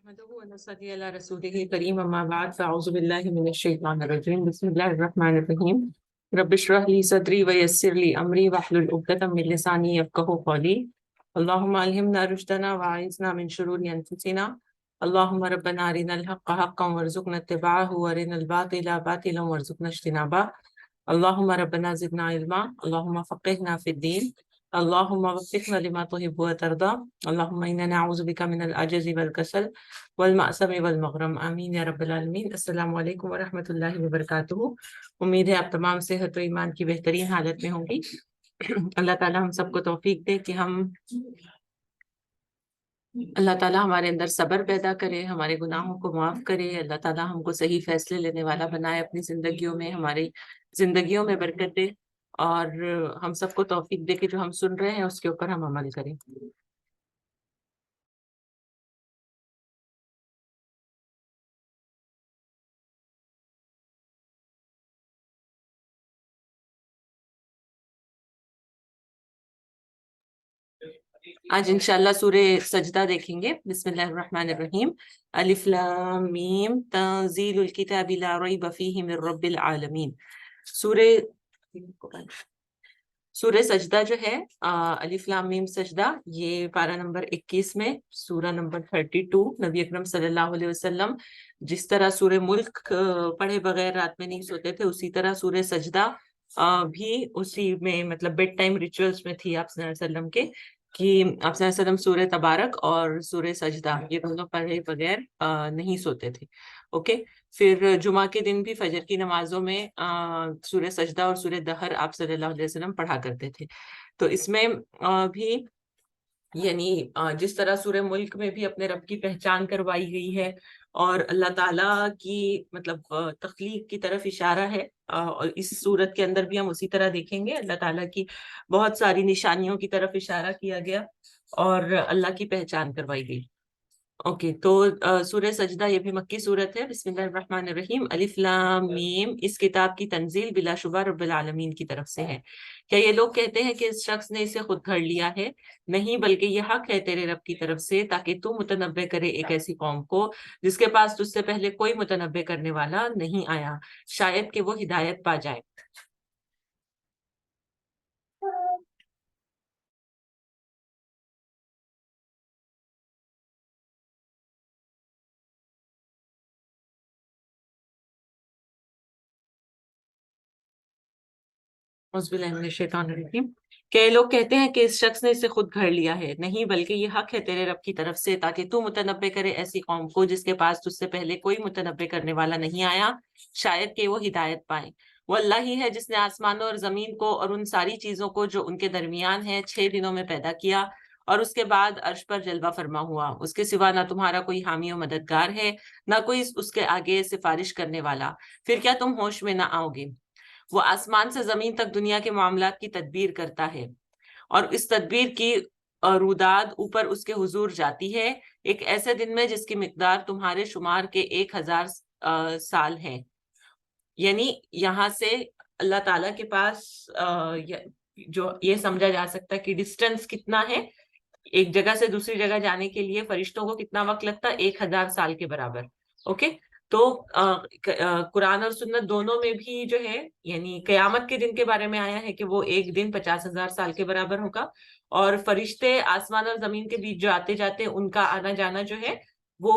نحمده ونصلي على رسوله الكريم أما بعد فأعوذ بالله من الشيطان الرجيم بسم الله الرحمن الرحيم رب اشرح لي صدري ويسر لي أمري واحلل عقدة من لساني يفقهوا قولي اللهم ألهمنا رشدنا وأعذنا من شرور أنفسنا اللهم ربنا أرنا الحق حقا وارزقنا اتباعه وأرنا الباطل باطلا وارزقنا اجتنابه اللهم ربنا زدنا علما اللهم فقهنا في الدين اللهم وفقنا لما تحب وترضى اللهم إنا نعوذ بك من العجز والكسل والمعصم والمغرم آمین یا رب العالمین۔ السلام علیکم ورحمۃ اللہ وبرکاتہ۔ امید ہے آپ تمام صحت و ایمان کی بہترین حالت میں ہوں گی۔ اللہ تعالیٰ ہم سب کو توفیق دے کہ اللہ تعالیٰ ہمارے اندر صبر پیدا کرے، ہمارے گناہوں کو معاف کرے، اللہ تعالیٰ ہم کو صحیح فیصلے لینے والا بنائے اپنی زندگیوں میں، ہماری زندگیوں میں برکت دے، اور ہم سب کو توفیق دے کہ جو ہم سن رہے ہیں اس کے اوپر ہم عمل کریں۔ آج انشاءاللہ سورہ سجدہ دیکھیں گے۔ بسم اللہ الرحمن الرحیم۔ الف لام میم تنزیل الکتاب لا ریب فیہ من رب العالمین۔ سورہ سجدہ جو ہے، الف لام میم سجدہ، یہ پارہ نمبر 21 میں سورہ نمبر 32، نبی اکرم صلی اللہ علیہ وسلم جس طرح سورہ ملک پڑھے بغیر رات میں نہیں سوتے تھے، اسی طرح سورہ سجدہ بھی اسی میں، مطلب بیڈ ٹائم ریچولز میں تھی آپ صلی اللہ علیہ وسلم کے، کہ آپ صلی اللہ علیہ وسلم سورہ تبارک اور سورہ سجدہ یہ دونوں پڑھے بغیر نہیں سوتے تھے۔ اوکے، پھر جمعہ کے دن بھی فجر کی نمازوں میں سورہ سجدہ اور سورہ دہر آپ صلی اللہ علیہ وسلم پڑھا کرتے تھے۔ تو اس میں بھی یعنی جس طرح سورہ ملک میں بھی اپنے رب کی پہچان کروائی گئی ہے اور اللہ تعالیٰ کی مطلب تخلیق کی طرف اشارہ ہے، اور اس صورت کے اندر بھی ہم اسی طرح دیکھیں گے اللہ تعالیٰ کی بہت ساری نشانیوں کی طرف اشارہ کیا گیا اور اللہ کی پہچان کروائی گئی۔ اوکے، تو سورہ سجدہ یہ بھی مکی صورت ہے۔ بسم اللہ الرحمن الرحیم۔ الف لام میم، اس کتاب کی تنزیل بلا شبہ رب العالمین کی طرف سے ہے۔ کیا یہ لوگ کہتے ہیں کہ اس شخص نے اسے خود گھڑ لیا ہے؟ نہیں، بلکہ یہ حق ہے تیرے رب کی طرف سے، تاکہ تو متنبع کرے ایک ایسی قوم کو جس کے پاس تجھ سے پہلے کوئی متنبع کرنے والا نہیں آیا، شاید کہ وہ ہدایت پا جائے۔ اعوذ باللہ من الشیطان الرجیم۔ کہ یہ لوگ کہتے ہیں کہ اس شخص نے اسے خود گھڑ لیا ہے، نہیں بلکہ یہ حق ہے تیرے رب کی طرف سے، تاکہ تو متنبع کرے ایسی قوم کو جس کے پاس تجھ سے پہلے کوئی متنبع کرنے والا نہیں آیا، شاید کہ وہ ہدایت پائیں۔ وہ اللہ ہی ہے جس نے آسمانوں اور زمین کو اور ان ساری چیزوں کو جو ان کے درمیان ہے 6 دنوں میں پیدا کیا، اور اس کے بعد عرش پر جلوہ فرما ہوا۔ اس کے سوا نہ تمہارا کوئی حامی و مددگار ہے، نہ کوئی اس کے آگے سفارش کرنے والا، پھر کیا تم ہوش میں نہ آؤ گے؟ وہ آسمان سے زمین تک دنیا کے معاملات کی تدبیر کرتا ہے، اور اس تدبیر کی روداد اوپر اس کے حضور جاتی ہے ایک ایسے دن میں جس کی مقدار تمہارے شمار کے 1000 سال ہے۔ یعنی یہاں سے اللہ تعالیٰ کے پاس جو یہ سمجھا جا سکتا ہے کہ ڈسٹینس کتنا ہے، ایک جگہ سے دوسری جگہ جانے کے لیے فرشتوں کو کتنا وقت لگتا ہے، 1000 سال کے برابر۔ اوکے، تو قرآن اور سنت دونوں میں بھی جو ہے، یعنی قیامت کے دن کے بارے میں آیا ہے کہ وہ ایک دن 50,000 سال کے برابر ہوگا، اور فرشتے آسمان اور زمین کے بیچ جو آتے جاتے ان کا آنا جانا جو ہے وہ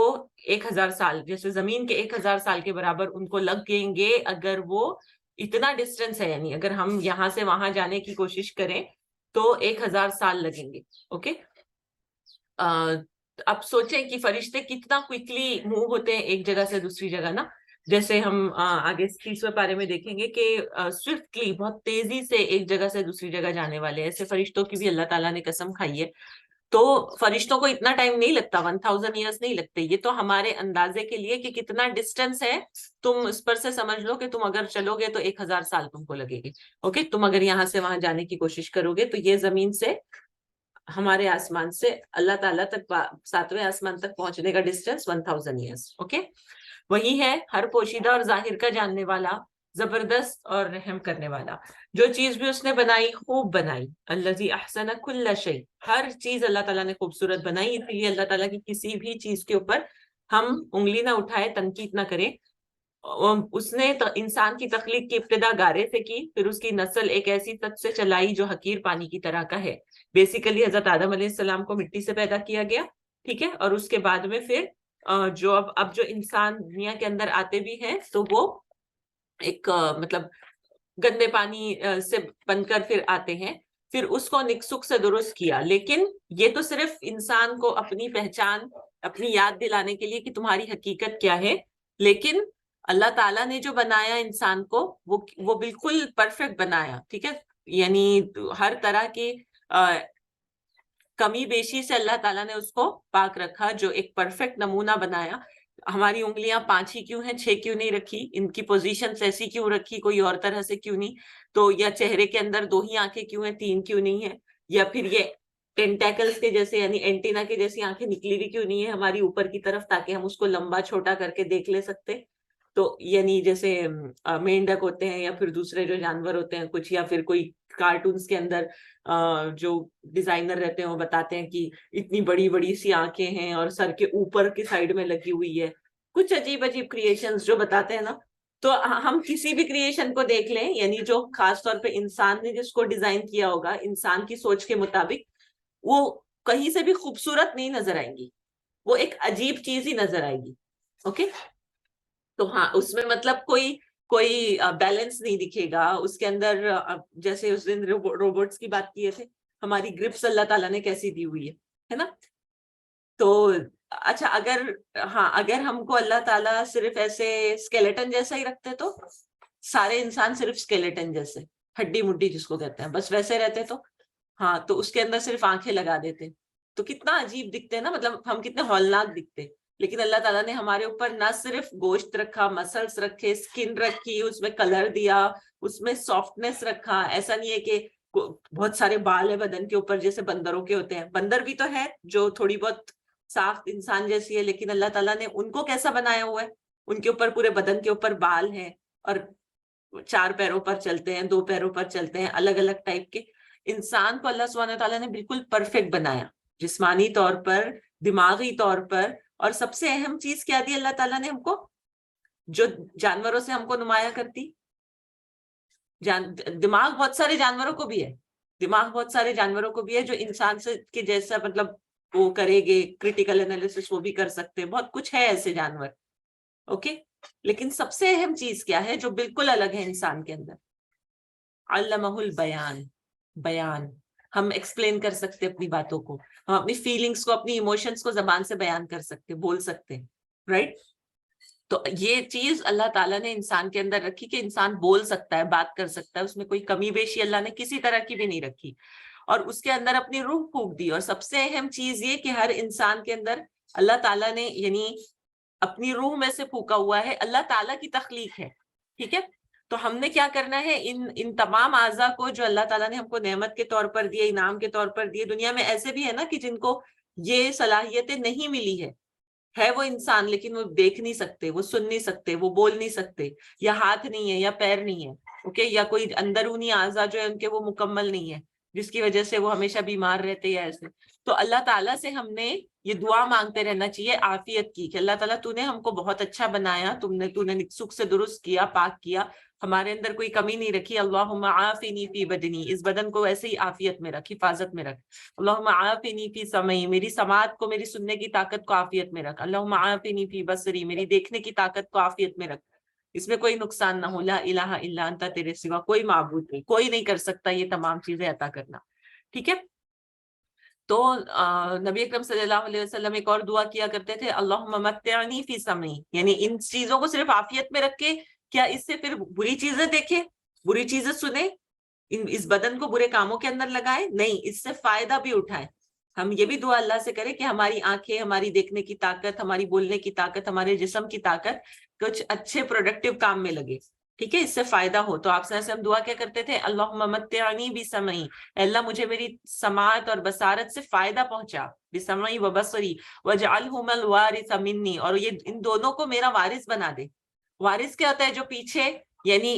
1000 سال، جیسے زمین کے 1000 سال کے برابر ان کو لگ گیں گے اگر وہ اتنا ڈسٹینس ہے، یعنی اگر ہم یہاں سے وہاں جانے کی کوشش کریں تو 1000 سال لگیں گے۔ اوکے، اب سوچیں کہ فرشتے کتنا کوئکلی موو ہوتے ہیں ایک جگہ سے دوسری جگہ نا، جیسے ہم آگے 30ویں پارے میں دیکھیں گے کہ سوئفٹلی، بہت تیزی سے ایک جگہ سے دوسری جگہ جانے والے، ایسے فرشتوں کی بھی اللہ تعالیٰ نے قسم کھائی ہے۔ تو فرشتوں کو اتنا ٹائم نہیں لگتا، 1000 ایئرس نہیں لگتے، یہ تو ہمارے اندازے کے لیے کہ کتنا ڈسٹینس ہے تم اس پر سے سمجھ لو کہ تم اگر چلو گے تو 1000 سال تم کو لگے گی۔ اوکے، تم اگر یہاں سے وہاں جانے کی کوشش کرو گے تو یہ زمین سے ہمارے آسمان سے اللہ تعالیٰ تک 7ویں آسمان تک پہنچنے کا ڈسٹینس 1000 ایئرس۔ اوکے، وہی ہے ہر پوشیدہ اور ظاہر کا جاننے والا، زبردست اور رحم کرنے والا۔ جو چیز بھی اس نے بنائی خوب بنائی، الذی احسن کل شیء، ہر چیز اللہ تعالیٰ نے خوبصورت بنائی، اس لیے اللہ تعالیٰ کی کسی بھی چیز کے اوپر ہم انگلی نہ اٹھائے، تنقید نہ کریں. اس نے انسان کی تخلیق کی ابتدا گارے سے کی، پھر اس کی نسل ایک ایسی سچ سے چلائی جو حقیر پانی کی طرح کا ہے. بیسیکلی حضرت آدم علیہ السلام کو مٹی سے پیدا کیا گیا، ٹھیک ہے، اور اس کے بعد میں پھر جو اب جو انسان دنیا کے اندر آتے بھی ہیں تو وہ ایک مطلب گندے پانی سے بن کر پھر آتے ہیں. پھر اس کو نکسک سے درست کیا. لیکن یہ تو صرف انسان کو اپنی پہچان، اپنی یاد دلانے کے لیے کہ تمہاری حقیقت کیا ہے. لیکن اللہ تعالیٰ نے جو بنایا انسان کو وہ بالکل پرفیکٹ بنایا، ٹھیک ہے. یعنی ہر طرح کی کمی بیشی سے اللہ تعالیٰ نے اس کو پاک رکھا، جو ایک پرفیکٹ نمونہ بنایا. ہماری انگلیاں 5 ہی کیوں ہیں، 6 کیوں نہیں رکھی؟ ان کی پوزیشنز ایسی کیوں رکھی، کوئی اور طرح سے کیوں نہیں؟ تو یا چہرے کے اندر 2 ہی آنکھیں کیوں ہیں، 3 کیوں نہیں ہے؟ یا پھر یہ ٹینٹیکلز کے جیسے یعنی اینٹینا کے جیسی آنکھیں نکلی ہوئی کیوں نہیں ہے ہماری اوپر کی طرف، تاکہ ہم اس کو لمبا چھوٹا کر کے دیکھ لے سکتے. تو یعنی جیسے مینڈک ہوتے ہیں یا پھر دوسرے جو جانور ہوتے ہیں کچھ، یا پھر کوئی کارٹونز کے اندر جو ڈیزائنر رہتے ہیں وہ بتاتے ہیں کہ اتنی بڑی بڑی سی آنکھیں ہیں اور سر کے اوپر کی سائڈ میں لگی ہوئی ہے. کچھ عجیب عجیب کریشنز جو بتاتے ہیں نا. تو ہم کسی بھی کریشن کو دیکھ لیں، یعنی جو خاص طور پہ انسان نے جس کو ڈیزائن کیا ہوگا انسان کی سوچ کے مطابق، وہ کہیں سے بھی خوبصورت نہیں نظر آئیں گی، وہ ایک عجیب چیز ہی نظر آئے گی. اوکے، تو ہاں اس میں مطلب کوئی بیلنس نہیں دکھے گا اس کے اندر. جیسے اس دن روبوٹس کی بات کیے تھے، ہماری گرپس اللہ تعالیٰ نے کیسی دی ہوئی ہے نا. تو اچھا، اگر ہم کو اللہ تعالیٰ صرف ایسے اسکیلیٹن جیسا ہی رکھتے تو سارے انسان صرف اسکیلیٹن جیسے، ہڈی مڈی جس کو کہتے ہیں، بس ویسے رہتے تو ہاں، تو اس کے اندر صرف آنکھیں لگا دیتے تو کتنا عجیب دکھتے نا، مطلب ہم کتنے ہولناک دکھتے. لیکن اللہ تعالیٰ نے ہمارے اوپر نہ صرف گوشت رکھا، مسلس رکھے، سکن رکھی، اس میں کلر دیا، اس میں سافٹنس رکھا. ایسا نہیں ہے کہ بہت سارے بال ہے بدن کے اوپر جیسے بندروں کے ہوتے ہیں. بندر بھی تو ہے جو تھوڑی بہت ساخت انسان جیسی ہے، لیکن اللہ تعالیٰ نے ان کو کیسا بنایا ہوا ہے، ان کے اوپر پورے بدن کے اوپر بال ہیں اور 4 پیروں پر چلتے ہیں، 2 پیروں پر چلتے ہیں، الگ الگ ٹائپ کے. انسان کو اللہ سبحانہ تعالیٰ نے بالکل پرفیکٹ بنایا، جسمانی طور پر، دماغی طور پر. اور سب سے اہم چیز کیا دی اللہ تعالیٰ نے ہم کو، جو جانوروں سے ہم کو نمایاں کرتی. دماغ بہت سارے جانوروں کو بھی ہے، دماغ بہت سارے جانوروں کو بھی ہے جو انسان سے کے جیسا مطلب وہ کرے گے، کریٹیکل انالیسس وہ بھی کر سکتے، بہت کچھ ہے ایسے جانور. اوکے، لیکن سب سے اہم چیز کیا ہے جو بالکل الگ ہے انسان کے اندر؟ علمہ البیان. بیان، ہم ایکسپلین کر سکتے اپنی باتوں کو، ہم اپنی فیلنگز کو، اپنی ایموشنز کو زبان سے بیان کر سکتے، بول سکتے، رائٹ. تو یہ چیز اللہ تعالیٰ نے انسان کے اندر رکھی کہ انسان بول سکتا ہے، بات کر سکتا ہے، اس میں کوئی کمی بیشی اللہ نے کسی طرح کی بھی نہیں رکھی. اور اس کے اندر اپنی روح پھونک دی. اور سب سے اہم چیز یہ کہ ہر انسان کے اندر اللہ تعالیٰ نے یعنی اپنی روح میں سے پھونکا ہوا ہے، اللہ تعالیٰ کی تخلیق ہے، ٹھیک ہے. تو ہم نے کیا کرنا ہے، ان تمام اعضاء کو جو اللہ تعالیٰ نے ہم کو نعمت کے طور پر دیے، انعام کے طور پر دیے. دنیا میں ایسے بھی ہے نا کہ جن کو یہ صلاحیتیں نہیں ملی ہے وہ انسان، لیکن وہ دیکھ نہیں سکتے، وہ سن نہیں سکتے، وہ بول نہیں سکتے، یا ہاتھ نہیں ہے، یا پیر نہیں ہے، اوکے، یا کوئی اندرونی اعضاء جو ہے ان کے وہ مکمل نہیں ہے، جس کی وجہ سے وہ ہمیشہ بیمار رہتے یا ایسے. تو اللہ تعالیٰ سے ہم نے یہ دعا مانگتے رہنا چاہیے عافیت کی، کہ اللہ تعالیٰ تو نے ہم کو بہت اچھا بنایا، تو نے سکھ سے درست کیا، پاک کیا، ہمارے اندر کوئی کمی نہیں رکھی. اللہم عافنی فی بدنی، اس بدن کو ایسے ہی عافیت میں رکھ، حفاظت میں رکھ. اللہم عافنی فی سمعی، میری سماعت کو، میری سننے کی طاقت کو عافیت میں رکھ. اللہم عافنی فی بصری، میری دیکھنے کی طاقت کو عافیت میں رکھ، اس میں کوئی نقصان نہ ہو. لا الہ الا انت، تیرے سوا کوئی معبود نہیں، کوئی نہیں کر سکتا یہ تمام چیزیں عطا کرنا، ٹھیک ہے. تو نبی اکرم صلی اللہ علیہ وسلم ایک اور دعا کیا کرتے تھے، اللہم متعنی فی سمعی، یعنی ان چیزوں کو صرف عافیت میں رکھ کے کیا اس سے پھر بری چیزیں دیکھیں، بری چیزیں سنیں، اس بدن کو برے کاموں کے اندر لگائیں؟ نہیں، اس سے فائدہ بھی اٹھائیں. ہم یہ بھی دعا اللہ سے کریں کہ ہماری آنکھیں، ہماری دیکھنے کی طاقت، ہماری بولنے کی طاقت، ہمارے جسم کی طاقت کچھ اچھے پروڈکٹیو کام میں لگے، ٹھیک ہے، اس سے فائدہ ہو. تو آپ سے ہم دعا کیا کرتے تھے، اللہم متعنی بسمعی، اللہ مجھے میری سماعت اور بصارت سے فائدہ پہنچا، بسمعی و بصری، واجعلہما الوارث منی، اور یہ ان دونوں کو میرا وارث بنا دے. وارث کیا ہوتا ہے؟ جو پیچھے، یعنی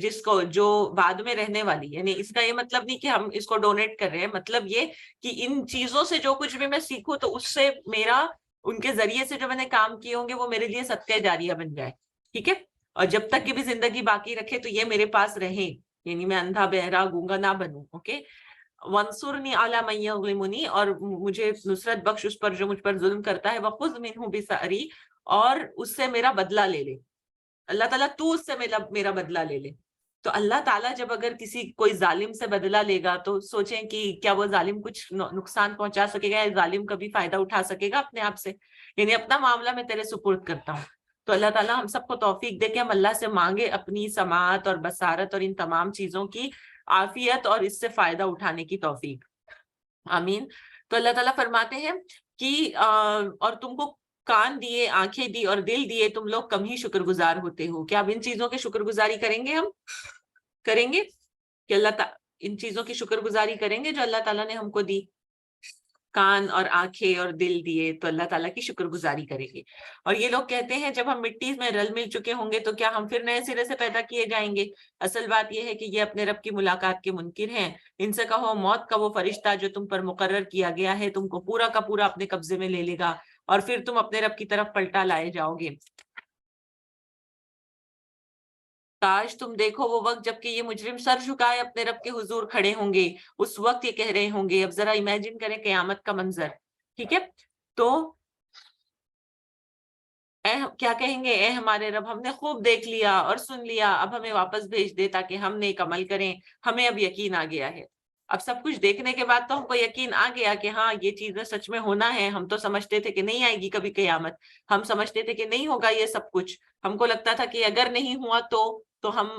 جس کو جو بعد میں رہنے والی، یعنی اس کا یہ مطلب نہیں کہ ہم اس کو ڈونیٹ کر رہے ہیں، مطلب یہ کہ ان چیزوں سے جو کچھ بھی میں سیکھوں تو اس سے میرا ان کے ذریعے سے جو میں نے کام کیے ہوں گے وہ میرے لیے صدقہ جاریہ بن جائے، ٹھیک ہے، اور جب تک کہ بھی زندگی باقی رکھے تو یہ میرے پاس رہے، یعنی میں اندھا بہرا گونگا نہ بنوں. اوکے، وانصرنی علی من یظلمنی، اور مجھے نصرت بخش اس پر جو مجھ پر ظلم کرتا ہے، وخذ منہ بثأری، اور اس سے میرا بدلہ لے لے. اللہ تعالیٰ تو اس سے میرا بدلہ لے لے. تو اللہ تعالیٰ جب اگر کوئی ظالم سے بدلہ لے گا تو سوچیں کہ کیا وہ ظالم کچھ نقصان پہنچا سکے گا، یا ظالم کبھی فائدہ اٹھا سکے گا اپنے آپ سے؟ یعنی اپنا معاملہ میں تیرے سپرد کرتا ہوں. تو اللہ تعالیٰ ہم سب کو توفیق دے کہ ہم اللہ سے مانگے اپنی سماعت اور بصارت اور ان تمام چیزوں کی عافیت اور اس سے فائدہ اٹھانے کی توفیق. آمین. تو اللہ تعالیٰ فرماتے ہیں کہ اور تم کو کان دیے، آنکھیں دی اور دل دیے، تم لوگ کم ہی شکر گزار ہوتے ہو. کیا اب ان چیزوں کی شکر گزاری کریں گے؟ ہم کریں گے کہ اللہ تعالیٰ ان چیزوں کی شکر گزاری کریں گے جو اللہ تعالیٰ نے ہم کو دی؟ کان اور آنکھیں اور دل دیے تو اللہ تعالیٰ کی شکر گزاری کریں گے. اور یہ لوگ کہتے ہیں جب ہم مٹی میں رل مل چکے ہوں گے تو کیا ہم پھر نئے سرے سے پیدا کیے جائیں گے؟ اصل بات یہ ہے کہ یہ اپنے رب کی ملاقات کے منکر ہیں. ان سے کہو موت کا وہ فرشتہ جو تم پر مقرر کیا گیا ہے تم کو پورا کا پورا اپنے قبضے میں لے لے گا اور پھر تم اپنے رب کی طرف پلٹا لائے جاؤ گے. کاش تم دیکھو وہ وقت جب کہ یہ مجرم سر جھکائے اپنے رب کے حضور کھڑے ہوں گے. اس وقت یہ کہہ رہے ہوں گے، اب ذرا امیجن کریں قیامت کا منظر، ٹھیک ہے، تو کیا کہیں گے؟ اے ہمارے رب، ہم نے خوب دیکھ لیا اور سن لیا، اب ہمیں واپس بھیج دے تاکہ ہم نیک عمل کریں، ہمیں اب یقین آ گیا ہے. اب سب کچھ دیکھنے کے بعد تو ہم کو یقین آ گیا کہ ہاں یہ چیزیں سچ میں ہونا ہے. ہم تو سمجھتے تھے کہ نہیں آئے گی کبھی قیامت، ہم سمجھتے تھے کہ نہیں ہوگا یہ سب کچھ، ہم کو لگتا تھا کہ اگر نہیں ہوا ہم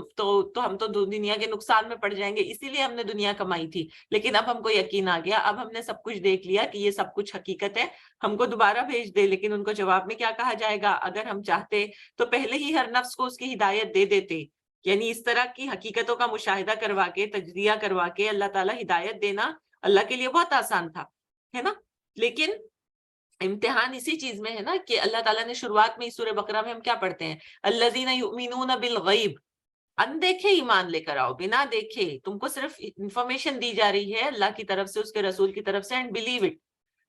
تو دنیا کے نقصان میں پڑ جائیں گے، اسی لیے ہم نے دنیا کمائی تھی. لیکن اب ہم کو یقین آ گیا، اب ہم نے سب کچھ دیکھ لیا کہ یہ سب کچھ حقیقت ہے، ہم کو دوبارہ بھیج دے. لیکن ان کو جواب میں کیا کہا جائے گا؟ اگر ہم چاہتے تو پہلے ہی ہر نفس کو اس کی ہدایت دے دیتے. یعنی اس طرح کی حقیقتوں کا مشاہدہ کروا کے، تجزیہ کروا کے اللہ تعالیٰ ہدایت دینا اللہ کے لیے بہت آسان تھا، ہے نا. لیکن امتحان اسی چیز میں ہے نا کہ اللہ تعالیٰ نے شروعات میں سورہ بقرہ میں ہم کیا پڑھتے ہیں؟ الذین یؤمنون بالغیب، اندیکھے ایمان لے کر آؤ، بنا دیکھے. تم کو صرف انفارمیشن دی جا رہی ہے اللہ کی طرف سے، اس کے رسول کی طرف سے، اینڈ بلیو اٹ.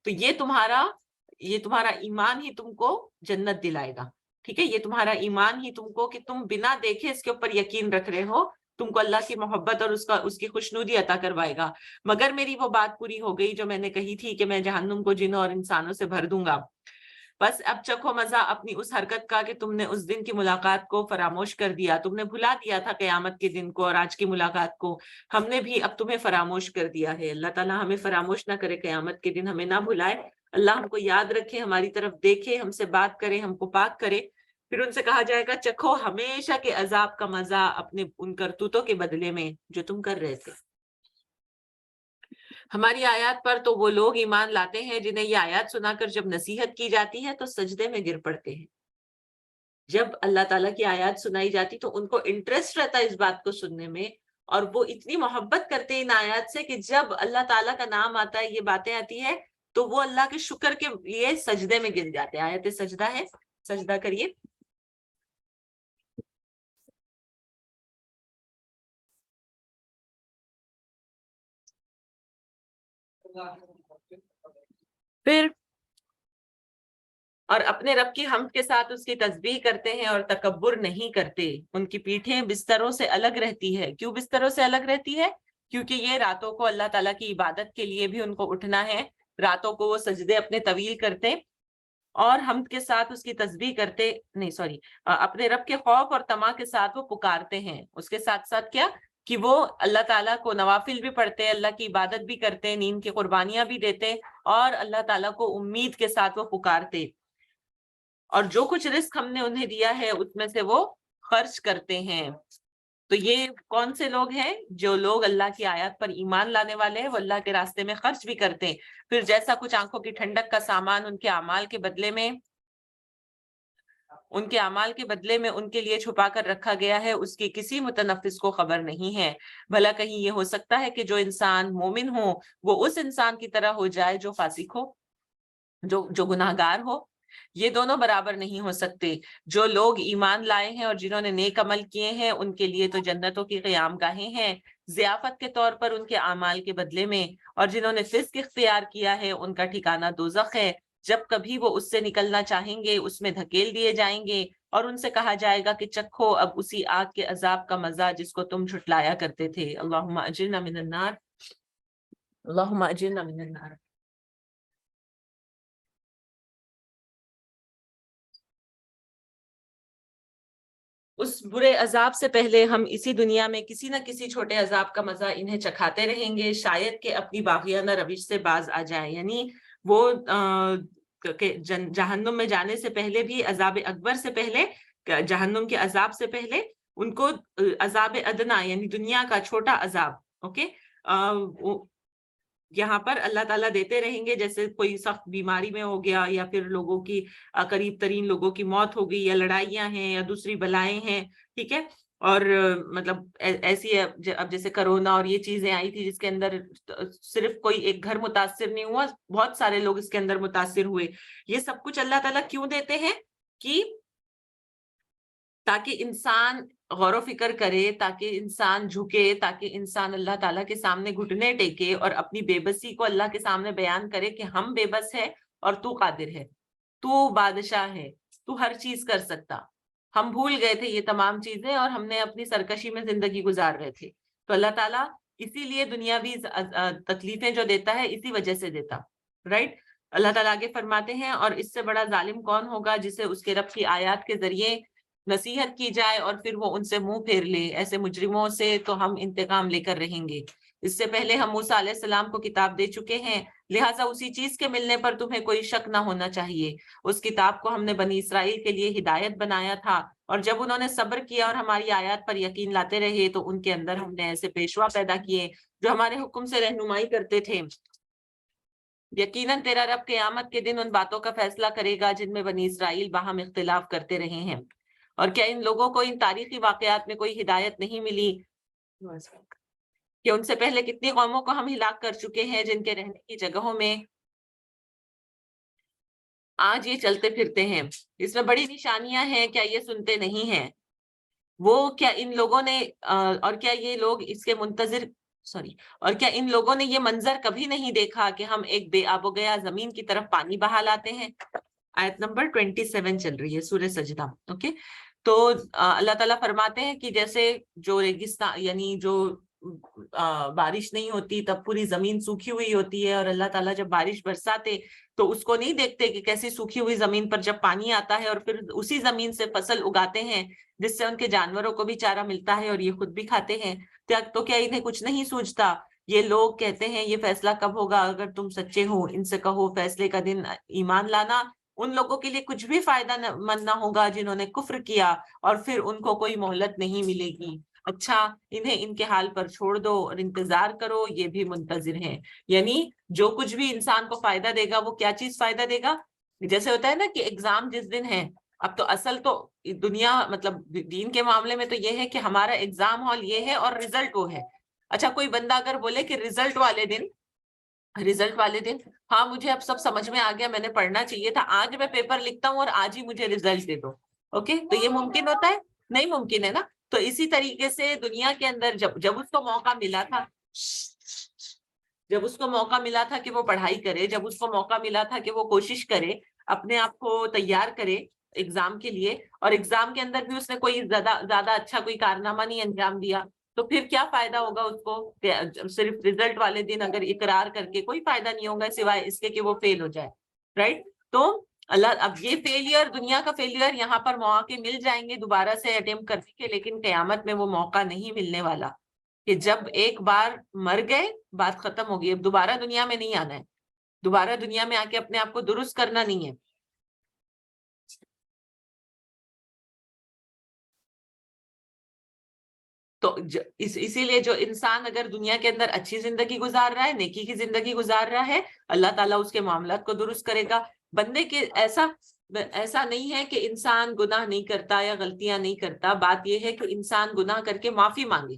تو یہ تمہارا ایمان ہی تم کو جنت دلائے گا، ٹھیک ہے. یہ تمہارا ایمان ہی تم کو، کہ تم بنا دیکھے اس کے اوپر یقین رکھ رہے ہو، تم کو اللہ کی محبت اور اس کی خوشنودی عطا کروائے گا. مگر میری وہ بات پوری ہو گئی جو میں نے کہی تھی کہ میں جہنم کو جنوں اور انسانوں سے بھر دوں گا. بس اب چکھو مزہ اپنی اس حرکت کا کہ تم نے اس دن کی ملاقات کو فراموش کر دیا. تم نے بھلا دیا تھا قیامت کے دن کو اور آج کی ملاقات کو. ہم نے بھی اب تمہیں فراموش کر دیا ہے. اللہ تعالیٰ ہمیں فراموش نہ کرے قیامت کے دن، ہمیں نہ بھلائے. اللہ ہم کو یاد رکھے، ہماری طرف دیکھے، ہم سے بات کرے، ہم کو پاک کرے. پھر ان سے کہا جائے گا چکھو ہمیشہ کے عذاب کا مزہ اپنے ان کرتوتوں کے بدلے میں جو تم کر رہے تھے. ہماری آیات پر تو وہ لوگ ایمان لاتے ہیں جنہیں یہ آیات سنا کر جب نصیحت کی جاتی ہے تو سجدے میں گر پڑتے ہیں. جب اللہ تعالیٰ کی آیات سنائی جاتی تو ان کو انٹرسٹ رہتا ہے اس بات کو سننے میں، اور وہ اتنی محبت کرتے ہیں ان آیات سے کہ جب اللہ تعالیٰ کا نام آتا ہے، یہ باتیں آتی ہے، تو وہ اللہ کے شکر کے لیے سجدے میں گر جاتے ہیں. آیت سجدہ ہے، سجدہ کریے. پھر اور اپنے رب کی حمد کے ساتھ اس کی تسبیح کرتے ہیں اور تکبر نہیں کرتے. ان کی پیٹھیں بستروں سے الگ رہتی ہے. کیوں بستروں سے الگ رہتی ہے؟ کیونکہ یہ راتوں کو اللہ تعالیٰ کی عبادت کے لیے بھی ان کو اٹھنا ہے. راتوں کو وہ سجدے اپنے طویل کرتے اور حمد کے ساتھ اس کی تسبیح کرتے، اپنے رب کے خوف اور طمع کے ساتھ وہ پکارتے ہیں. اس کے ساتھ ساتھ کیا کہ وہ اللہ تعالیٰ کو نوافل بھی پڑھتے، اللہ کی عبادت بھی کرتے، نیند کی قربانیاں بھی دیتے، اور اللہ تعالیٰ کو امید کے ساتھ وہ پکارتے. اور جو کچھ رزق ہم نے انہیں دیا ہے اس میں سے وہ خرچ کرتے ہیں. تو یہ کون سے لوگ ہیں؟ جو لوگ اللہ کی آیات پر ایمان لانے والے ہیں، وہ اللہ کے راستے میں خرچ بھی کرتے ہیں. پھر جیسا کچھ آنکھوں کی ٹھنڈک کا سامان ان کے اعمال کے بدلے میں ان کے لیے چھپا کر رکھا گیا ہے، اس کی کسی متنفس کو خبر نہیں ہے. بھلا کہیں یہ ہو سکتا ہے کہ جو انسان مومن ہو وہ اس انسان کی طرح ہو جائے جو فاسق ہو، جو گناہ گار ہو؟ یہ دونوں برابر نہیں ہو سکتے. جو لوگ ایمان لائے ہیں اور جنہوں نے نیک عمل کیے ہیں ان کے لیے تو جنتوں کی قیام گاہیں ہیں ضیافت کے طور پر ان کے اعمال کے بدلے میں، اور جنہوں نے فسق اختیار کیا ہے ان کا ٹھکانہ دوزخ ہے جب کبھی وہ اس سے نکلنا چاہیں گے اس میں دھکیل دیے جائیں گے اور ان سے کہا جائے گا کہ چکھو اب اسی آگ کے عذاب کا مزہ جس کو تم جھٹلایا کرتے تھے. اللہم اجرنا من النار، اللہم اجرنا من النار. اس برے عذاب سے پہلے ہم اسی دنیا میں کسی نہ کسی چھوٹے عذاب کا مزہ انہیں چکھاتے رہیں گے، شاید کہ اپنی باغیانہ روش سے باز آ جائیں. یعنی وہ جہنم میں جانے سے پہلے بھی، عذاب اکبر سے پہلے، جہنم کے عذاب سے پہلے ان کو عذاب ادنا یعنی دنیا کا چھوٹا عذاب، اوکے، یہاں پر اللہ تعالیٰ دیتے رہیں گے. جیسے کوئی سخت بیماری میں ہو گیا، یا پھر لوگوں کی قریب ترین لوگوں کی موت ہو گئی، یا لڑائیاں ہیں، یا دوسری بلائیں ہیں، ٹھیک ہے. اور مطلب ایسی اب جیسے کرونا اور یہ چیزیں آئی تھی جس کے اندر صرف کوئی ایک گھر متاثر نہیں ہوا، بہت سارے لوگ اس کے اندر متاثر ہوئے. یہ سب کچھ اللہ تعالیٰ کیوں دیتے ہیں؟ کہ تاکہ انسان غور و فکر کرے، تاکہ انسان جھکے، تاکہ انسان اللہ تعالیٰ کے سامنے گھٹنے ٹیکے اور اپنی بے بسی کو اللہ کے سامنے بیان کرے کہ ہم بے بس ہے اور تو قادر ہے، تو بادشاہ ہے، تو ہر چیز کر سکتا. ہم بھول گئے تھے یہ تمام چیزیں اور ہم نے اپنی سرکشی میں زندگی گزار رہے تھے. تو اللہ تعالیٰ اسی لیے دنیاوی تکلیفیں جو دیتا ہے اسی وجہ سے دیتا، رائٹ. اللہ تعالیٰ آگے فرماتے ہیں، اور اس سے بڑا ظالم کون ہوگا جسے اس کے رب کی آیات کے ذریعے نصیحت کی جائے اور پھر وہ ان سے منہ پھیر لے. ایسے مجرموں سے تو ہم انتقام لے کر رہیں گے. اس سے پہلے ہم موسیٰ علیہ السلام کو کتاب دے چکے ہیں، لہٰذا اسی چیز کے ملنے پر تمہیں کوئی شک نہ ہونا چاہیے. اس کتاب کو ہم نے بنی اسرائیل کے لیے ہدایت بنایا تھا، اور جب انہوں نے صبر کیا اور ہماری آیات پر یقین لاتے رہے تو ان کے اندر ہم نے ایسے پیشوا پیدا کیے جو ہمارے حکم سے رہنمائی کرتے تھے. یقیناً تیرا رب قیامت کے دن ان باتوں کا فیصلہ کرے گا جن میں بنی اسرائیل باہم اختلاف کرتے رہے ہیں. اور کیا ان لوگوں کو ان تاریخی واقعات میں کوئی ہدایت نہیں ملی کہ ان سے پہلے کتنی قوموں کو ہم ہلاک کر چکے ہیں جن کے رہنے کی جگہوں میں آج یہ چلتے پھرتے ہیں. اس میں بڑی نشانیاں ہیں، کیا یہ سنتے نہیں ہیں؟ وہ کیا ان لوگوں نے اور کیا یہ لوگ اس کے منتظر اور کیا ان لوگوں نے یہ منظر کبھی نہیں دیکھا کہ ہم ایک بے آب و گیا زمین کی طرف پانی بہا لاتے ہیں؟ آیت نمبر 27 چل رہی ہے سورہ سجدہ، اوکے. تو اللہ تعالیٰ فرماتے ہیں کہ جیسے جو ریگستان یعنی جو بارش نہیں ہوتی تب پوری زمین سوکھی ہوئی ہوتی ہے، اور اللہ تعالیٰ جب بارش برساتے تو اس کو نہیں دیکھتے کہ کیسی سوکھی ہوئی زمین پر جب پانی آتا ہے اور پھر اسی زمین سے فصل اگاتے ہیں جس سے ان کے جانوروں کو بھی چارہ ملتا ہے اور یہ خود بھی کھاتے ہیں. تو کیا انہیں کچھ نہیں سوچتا؟ یہ لوگ کہتے ہیں یہ فیصلہ کب ہوگا؟ اگر تم سچے ہو ان سے کہو فیصلے کا دن ایمان لانا ان لوگوں کے لیے کچھ بھی فائدہ مند نہ ہوگا جنہوں نے کفر کیا اور پھر ان کو کوئی مہلت نہیں ملے گی. اچھا انہیں ان کے حال پر چھوڑ دو اور انتظار کرو، یہ بھی منتظر ہیں. یعنی جو کچھ بھی انسان کو فائدہ دے گا وہ کیا چیز فائدہ دے گا؟ جیسے ہوتا ہے نا کہ ایگزام جس دن ہے، اب تو اصل تو دنیا مطلب دین کے معاملے میں تو یہ ہے کہ ہمارا ایگزام ہال یہ ہے اور رزلٹ وہ ہے. اچھا کوئی بندہ اگر بولے کہ رزلٹ والے دن ہاں مجھے اب سب سمجھ میں آ گیا، میں نے پڑھنا چاہیے تھا، آج میں پیپر لکھتا ہوں اور آج ہی مجھے رزلٹ دے دو، اوکے، تو یہ ممکن ہوتا ہے؟ نہیں ممکن ہے نا. تو اسی طریقے سے دنیا کے اندر جب اس کو موقع ملا تھا، جب اس کو موقع ملا تھا کہ وہ پڑھائی کرے، جب اس کو موقع ملا تھا کہ وہ کوشش کرے، اپنے آپ کو تیار کرے ایگزام کے لیے، اور ایگزام کے اندر بھی اس نے کوئی زیادہ اچھا کوئی کارنامہ نہیں انجام دیا، تو پھر کیا فائدہ ہوگا اس کو؟ صرف رزلٹ والے دن اگر اقرار کر کے کوئی فائدہ نہیں ہوگا سوائے اس کے کہ وہ فیل ہو جائے، رائٹ. تو اللہ اب یہ فیلئر، دنیا کا فیلئر، یہاں پر مواقع مل جائیں گے دوبارہ سے اٹیمپٹ کرنے کے، لیکن قیامت میں وہ موقع نہیں ملنے والا کہ جب ایک بار مر گئے بات ختم ہوگی، اب دوبارہ دنیا میں نہیں آنا ہے، دوبارہ دنیا میں آ کے اپنے آپ کو درست کرنا نہیں ہے. تو اسی لیے جو انسان اگر دنیا کے اندر اچھی زندگی گزار رہا ہے، نیکی کی زندگی گزار رہا ہے، اللہ تعالیٰ اس کے معاملات کو درست کرے گا. بندے کے ایسا نہیں ہے کہ انسان گناہ نہیں کرتا یا غلطیاں نہیں کرتا، بات یہ ہے کہ انسان گناہ کر کے معافی مانگے،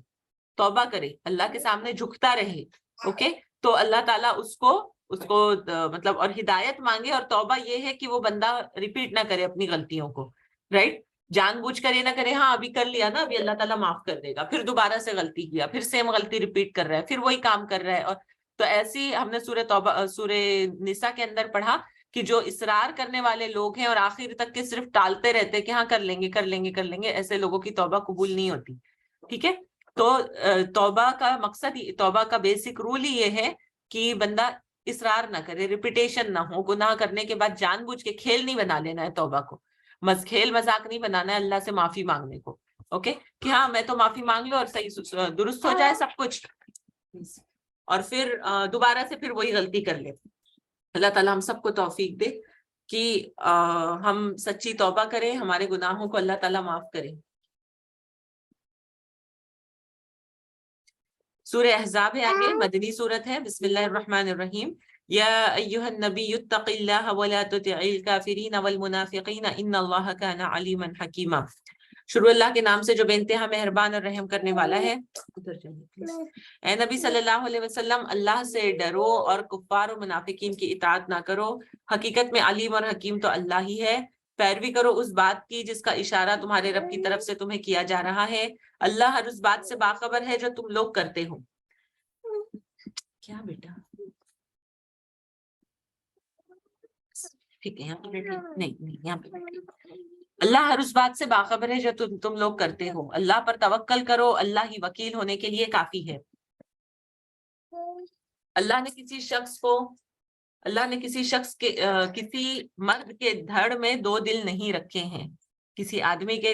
توبہ کرے، اللہ کے سامنے جھکتا رہے، اوکے. تو اللہ تعالیٰ اس کو مطلب اور ہدایت مانگے، اور توبہ یہ ہے کہ وہ بندہ ریپیٹ نہ کرے اپنی غلطیوں کو، رائٹ. جان بوجھ کر یہ نہ کرے ہاں ابھی کر لیا نا ابھی اللہ تعالیٰ معاف کر دے گا، پھر دوبارہ سے غلطی کیا، پھر سیم غلطی ریپیٹ کر رہا ہے، پھر وہی کام کر رہا ہے. اور تو ایسی ہم نے سورہ نساء کے اندر پڑھا کہ جو اصرار کرنے والے لوگ ہیں اور آخر تک کے صرف ٹالتے رہتے کہ ہاں کر لیں گے کر لیں گے کر لیں گے، ایسے لوگوں کی توبہ قبول نہیں ہوتی. ٹھیک ہے، تو توبہ کا مقصد، توبہ کا بیسک رول ہی یہ ہے کہ بندہ اصرار نہ کرے، ریپیٹیشن نہ ہو. گناہ کرنے کے بعد جان بوجھ کے کھیل نہیں بنا لینا ہے توبہ کو، کھیل مذاق نہیں بنانا ہے اللہ سے معافی مانگنے کو. اوکے، کہ ہاں میں تو معافی مانگ لوں اور صحیح درست ہو جائے سب کچھ، اور پھر دوبارہ سے پھر وہی غلطی کر لے. اللہ تعالیٰ ہم سب کو توفیق دے کہ ہم سچی توبہ کریں، ہمارے گناہوں کو اللہ تعالیٰ معاف کرے. سورہ احزاب ہے آگے، مدنی سورت ہے. بسم اللہ الرحمن الرحیم. یا ایھا النبی اتق اللہ ولا تطع الکافرین والمنافقین ان اللہ کان علیما حکیما. شروع اللہ کے نام سے جو بے انتہا مہربان اور رحم کرنے والا ہے. اے نبی صلی اللہ علیہ وسلم، اللہ سے ڈرو اور کفار و منافقین کی اطاعت نہ کرو. حقیقت میں علیم اور حکیم تو اللہ ہی ہے. پیروی کرو اس بات کی جس کا اشارہ تمہارے رب کی طرف سے تمہیں کیا جا رہا ہے. اللہ ہر اس بات سے باخبر ہے جو تم لوگ کرتے ہو. کیا بیٹا ٹھیک ہے، یہاں پہ بیٹھے نہیں یہاں پہ بیٹھے. اللہ ہر اس بات سے باخبر ہے جو تم لوگ کرتے ہو. اللہ پر توکل کرو، اللہ ہی وکیل ہونے کے لیے کافی ہے. اللہ نے کسی شخص کے کسی مرد کے دھڑ میں دو دل نہیں رکھے ہیں. کسی آدمی کے